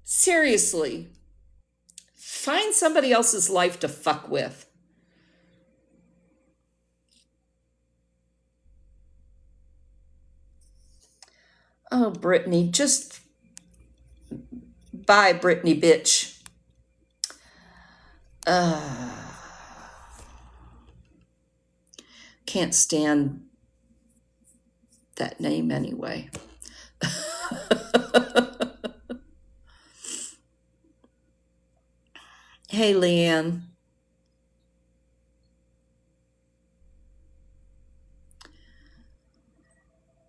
Seriously, find somebody else's life to fuck with. Oh, Brittany, just bye, Brittany, bitch. Can't stand that name anyway. Hey, Leanne.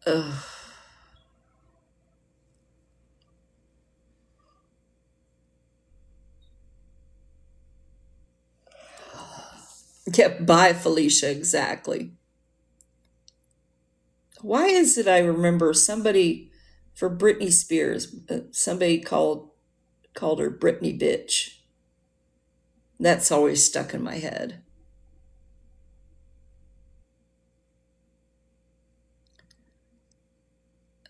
Ugh. Yeah, bye, Felicia, exactly. Why is it I remember somebody for Britney Spears, somebody called her Britney bitch. That's always stuck in my head.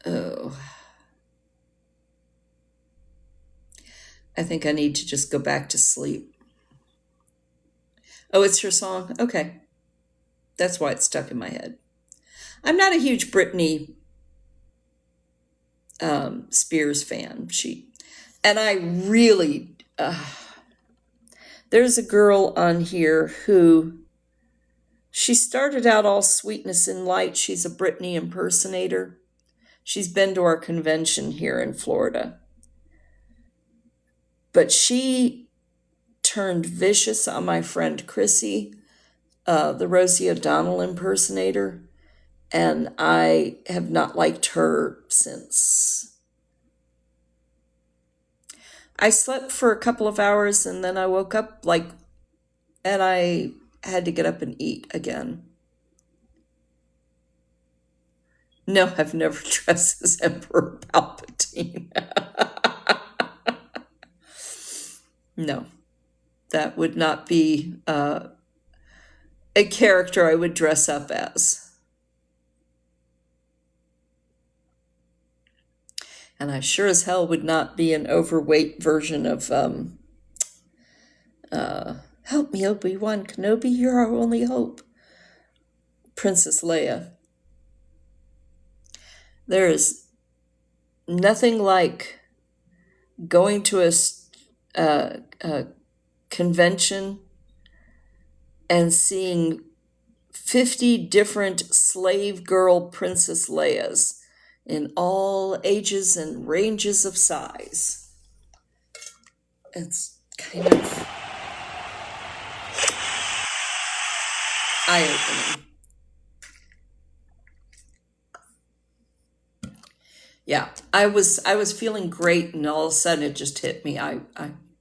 Oh, I think I need to just go back to sleep. Oh, it's her song? Okay. That's why it's stuck in my head. I'm not a huge Britney Spears fan. And I really, there's a girl on here who, she started out all sweetness and light. She's a Britney impersonator. She's been to our convention here in Florida. But she turned vicious on my friend Chrissy, the Rosie O'Donnell impersonator, and I have not liked her since. I slept for a couple of hours and then I woke up and I had to get up and eat again. No, I've never dressed as Emperor Palpatine. No, that would not be a character I would dress up as. And I sure as hell would not be an overweight version of help me, Obi-Wan Kenobi, you're our only hope. Princess Leia. There is nothing like going to a convention and seeing 50 different slave girl Princess Leias in all ages and ranges of size. It's kind of eye-opening. Yeah, I was feeling great, and all of a sudden it just hit me. I'm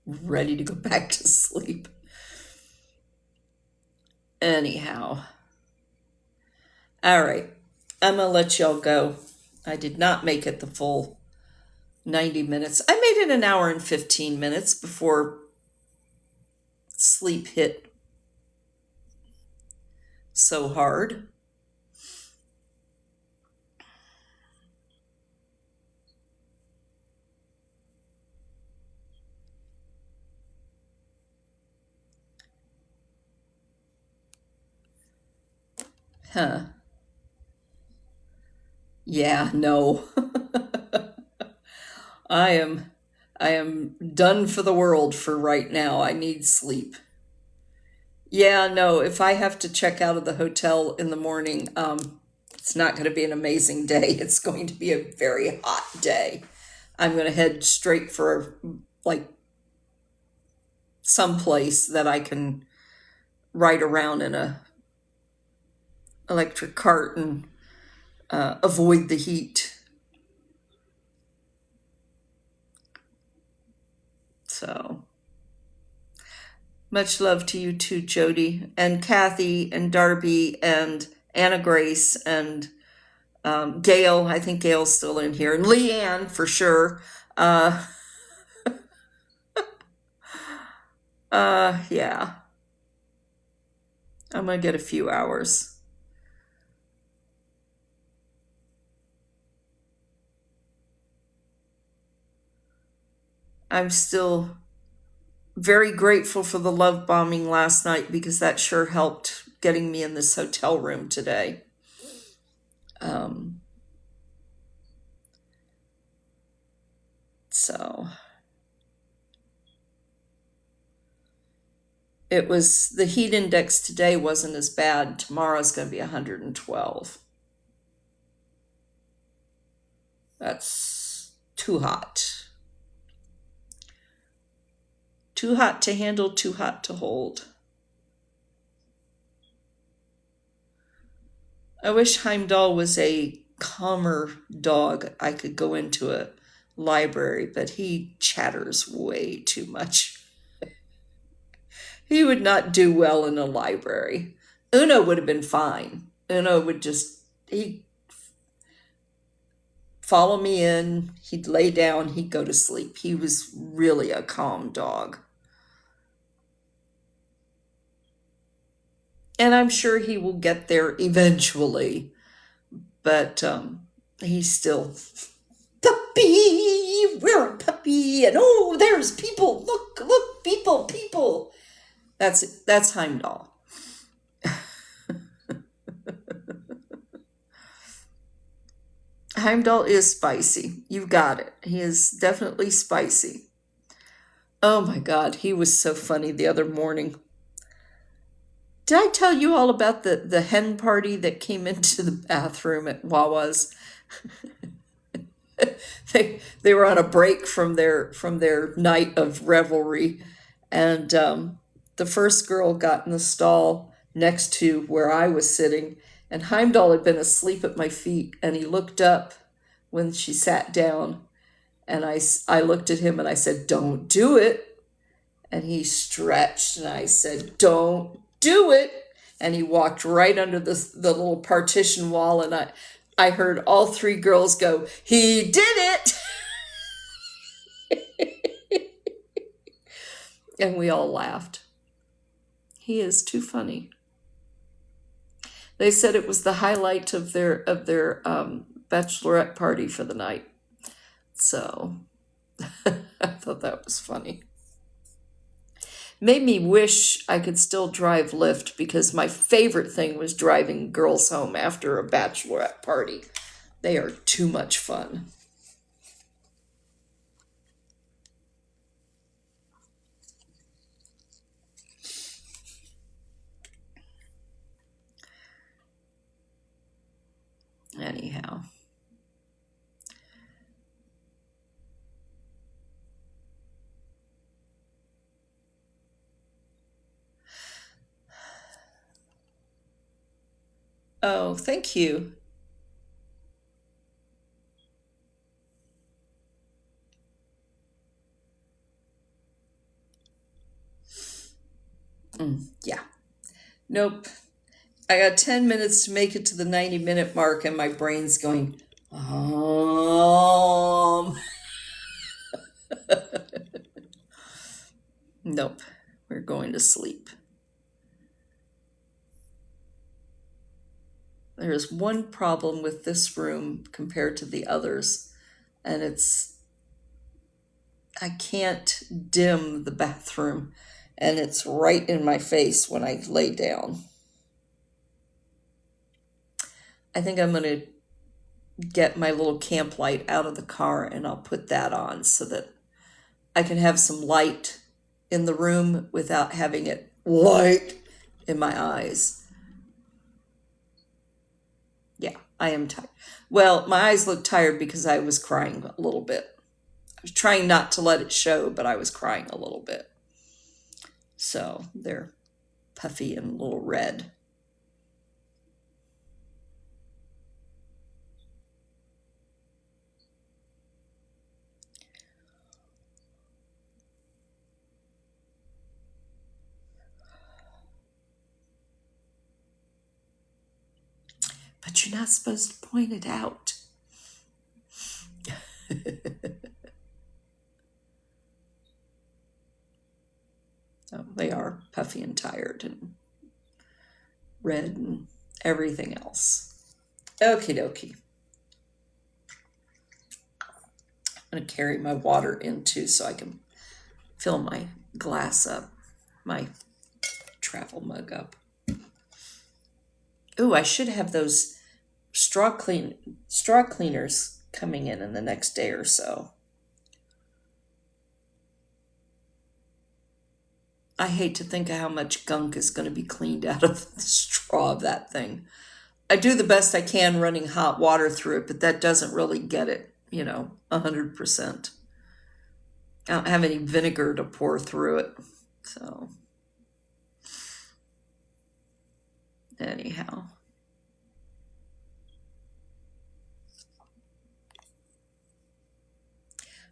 ready to go back to sleep. Anyhow, all right, I'm gonna let y'all go. I did not make it the full 90 minutes. I made it an hour and 15 minutes before sleep hit so hard. Huh. Yeah, no. I am done for the world for right now. I need sleep. Yeah, no, if I have to check out of the hotel in the morning, it's not going to be an amazing day. It's going to be a very hot day. I'm going to head straight for like some place that I can ride around in a electric cart and avoid the heat. So much love to you too, Jody, and Kathy, and Darby, and Anna Grace, and Gail. I think Gail's still in here, and Leanne for sure. Uh, yeah, I'm gonna get a few hours. I'm still very grateful for the love bombing last night because that sure helped getting me in this hotel room today. Um, so it was, the heat index today wasn't as bad. Tomorrow's going to be 112. That's too hot. Too hot to handle, too hot to hold. I wish Heimdall was a calmer dog. I could go into a library, but he chatters way too much. He would not do well in a library. Uno would have been fine. Uno would just, he'd follow me in, he'd lay down, he'd go to sleep. He was really a calm dog. And I'm sure he will get there eventually, but he's still, puppy, we're a puppy, and oh, there's people, look, people. That's Heimdall. Heimdall is spicy. You've got it. He is definitely spicy. Oh my God, he was so funny the other morning. Did I tell you all about the hen party that came into the bathroom at Wawa's? They were on a break from their night of revelry, and the first girl got in the stall next to where I was sitting, and Heimdall had been asleep at my feet, and he looked up when she sat down, and I looked at him and I said, "Don't do it," and he stretched, and I said, "Don't do it," and he walked right under the little partition wall, and I heard all three girls go, "He did it!" And we all laughed. He is too funny. They said it was the highlight of their bachelorette party for the night. So I thought that was funny. Made me wish I could still drive Lyft because my favorite thing was driving girls home after a bachelorette party. They are too much fun. Anyhow. Oh, thank you. Yeah. Nope. I got 10 minutes to make it to the 90-minute mark, and my brain's going, Nope. We're going to sleep. There's one problem with this room compared to the others, and it's I can't dim the bathroom, and it's right in my face when I lay down. I think I'm going to get my little camp light out of the car and I'll put that on so that I can have some light in the room without having it light in my eyes. Yeah, I am tired. Well, my eyes look tired because I was crying a little bit. was trying not to let it show, but I was crying a little bit. So they're puffy and a little red. But you're not supposed to point it out. So they are puffy and tired and red and everything else. Okie dokie. I'm going to carry my water in too so I can fill my glass up, my travel mug up. Ooh, I should have those straw cleaners coming in the next day or so. I hate to think of how much gunk is going to be cleaned out of the straw of that thing. I do the best I can running hot water through it, but that doesn't really get it, 100%. I don't have any vinegar to pour through it, so anyhow.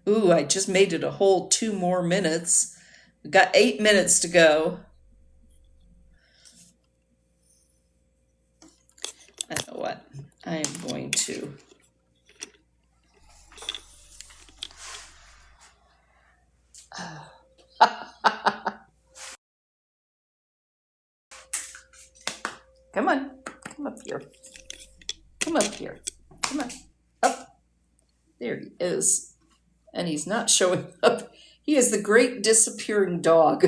Ooh, I just made it a whole 2 more minutes. We've got 8 minutes to go. I know what. I am going to come on. Come up here. Come up here. Come on. Up. There he is. And he's not showing up. He is the great disappearing dog.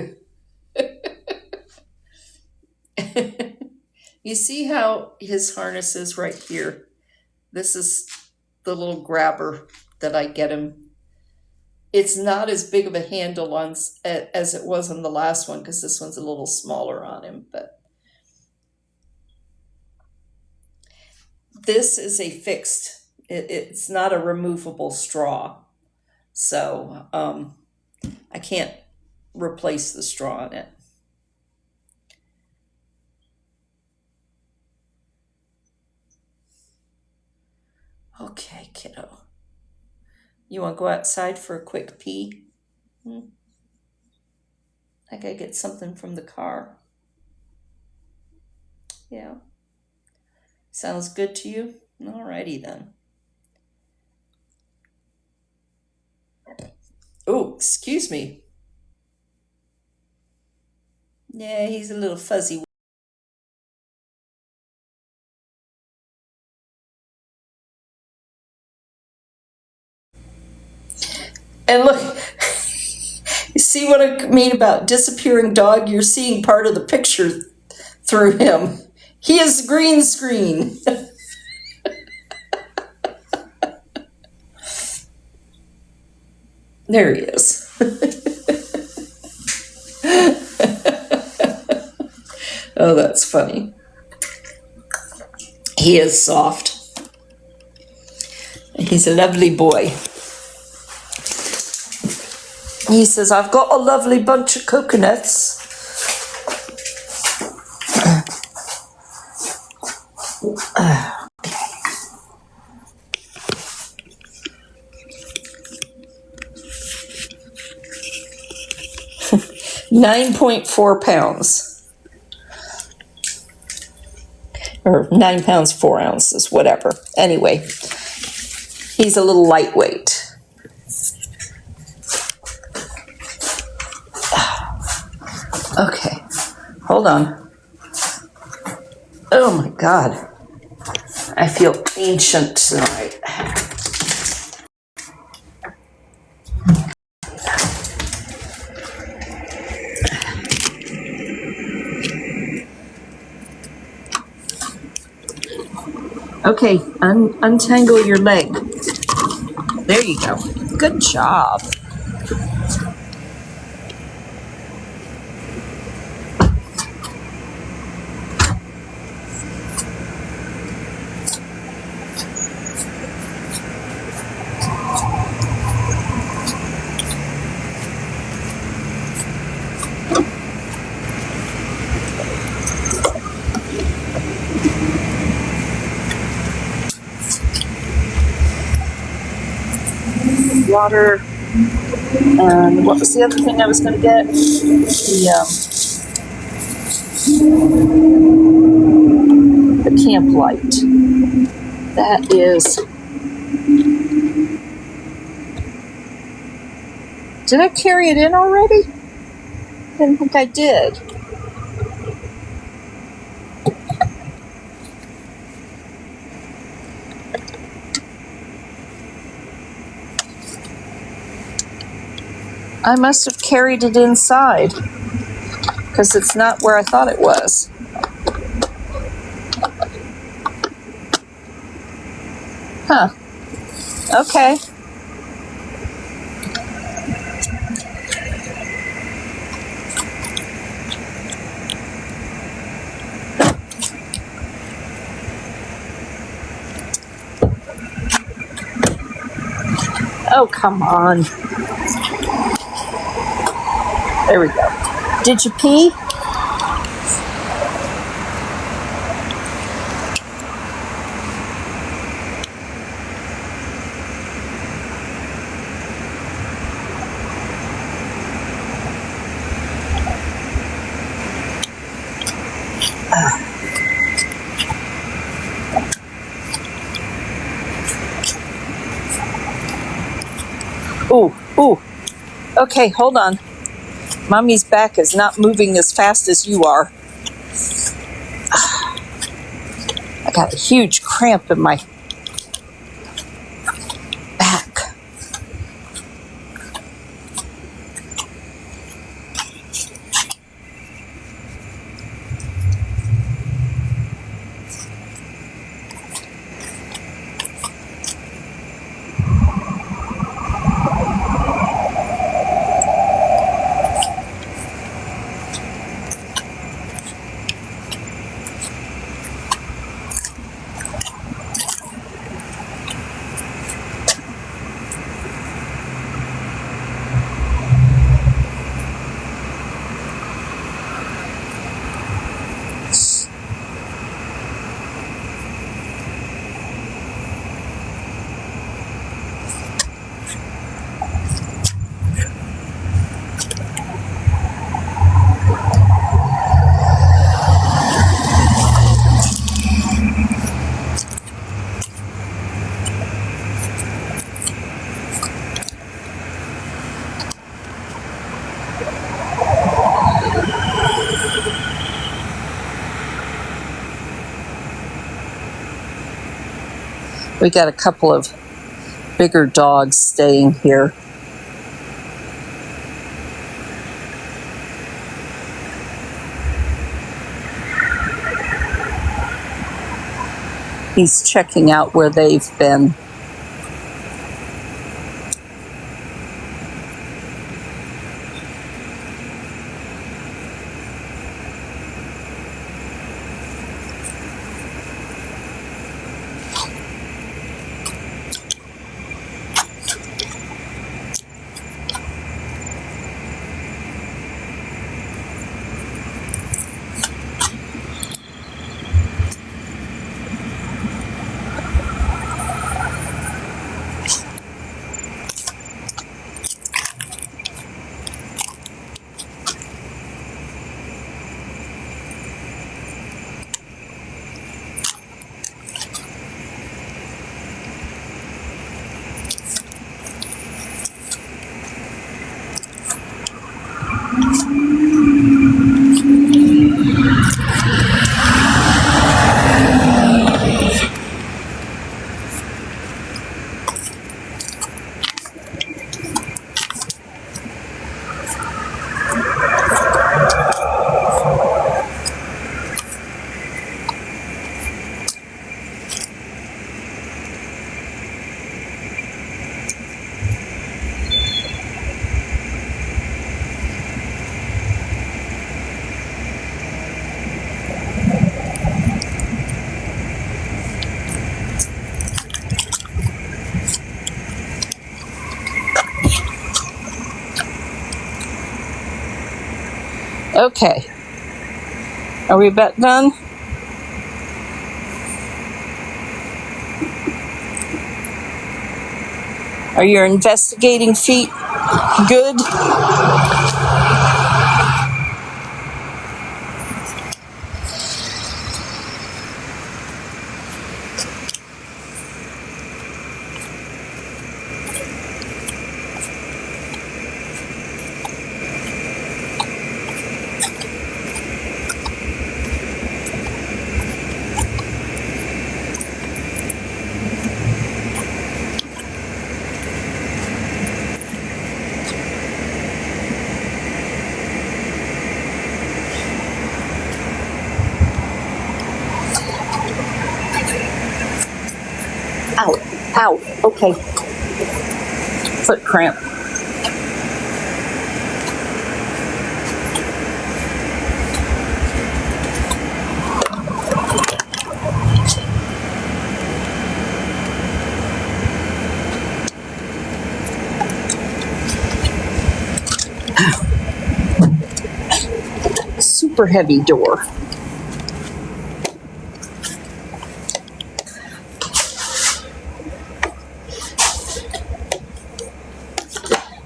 You see how his harness is right here? This is the little grabber that I get him. It's not as big of a handle on as it was on the last one because this one's a little smaller on him. But this is a fixed. It's not a removable straw. So I can't replace the straw in it. Okay, kiddo. You want to go outside for a quick pee? I gotta get something from the car. Yeah. Sounds good to you? Alrighty then. Oh, excuse me. Yeah, he's a little fuzzy. And look, you see what I mean about disappearing dog? You're seeing part of the picture through him. He is green screen. There he is. Oh, that's funny. He is soft. He's a lovely boy. He says, I've got a lovely bunch of coconuts. £9.4. Or 9 pounds, 4 ounces, whatever. Anyway, he's a little lightweight. Okay, hold on. Oh my God. I feel ancient tonight. Okay, untangle your leg. There you go. Good job. water. And what was the other thing I was going to get? The camp light. That is... Did I carry it in already? Didn't think I did. I must have carried it inside because it's not where I thought it was. Huh. Okay. Oh, come on. There we go. Did you pee? Ooh. Okay, hold on. Mommy's back is not moving as fast as you are. I got a huge cramp in my back. We got a couple of bigger dogs staying here. He's checking out where they've been. Okay. Are we about done? Are your investigating feet good? Ow, ow, okay. Foot cramp. Super heavy door.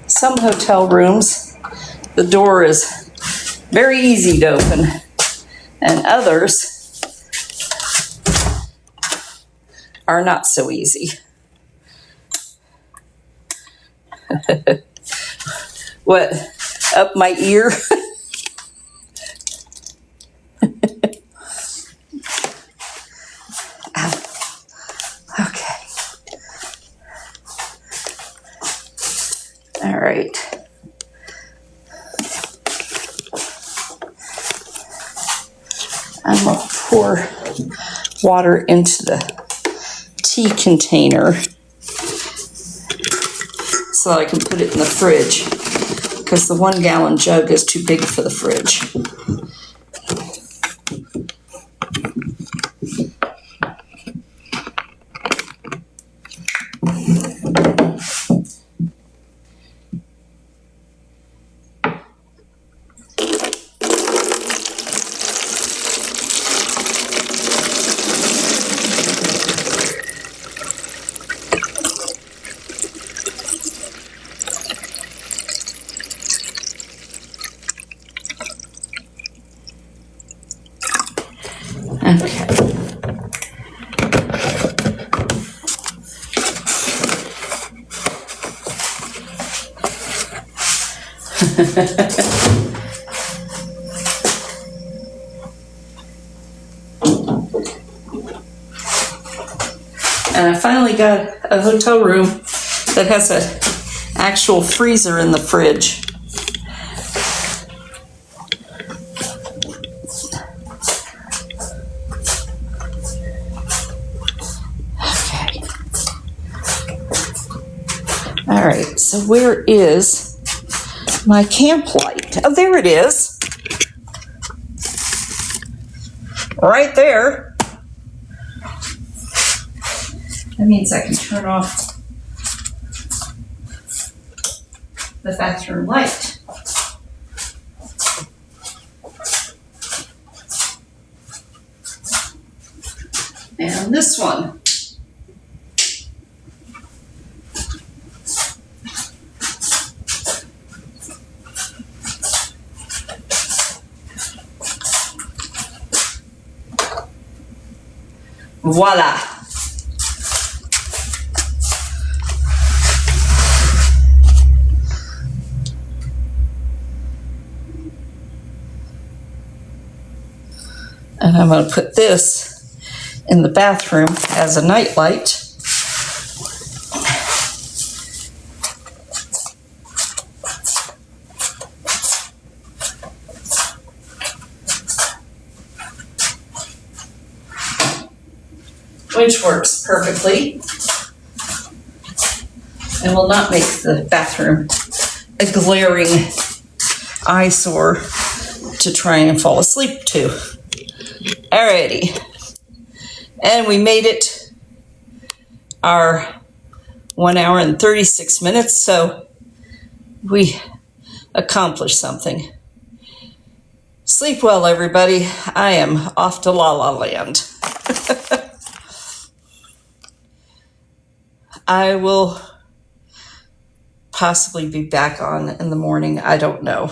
Some hotel rooms, the door is very easy to open, and others are not so easy. What, up my ear? Okay. All right. I'm going to pour water into the tea container so that I can put it in the fridge, because the 1 gallon jug is too big for the fridge. Okay. And I finally got a hotel room that has an actual freezer in the fridge. All right, so where is my camp light? Oh, there it is. Right there. That means I can turn off the bathroom light. And this one. Voila. And I'm going to put this in the bathroom as a night light. Which works perfectly and will not make the bathroom a glaring eyesore to try and fall asleep to. Alrighty, and we made it our 1 hour and 36 minutes, so we accomplished something. Sleep well, everybody. I am off to La La Land. I will possibly be back on in the morning. I don't know.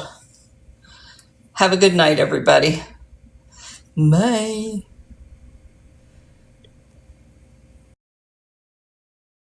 Have a good night, everybody. Bye.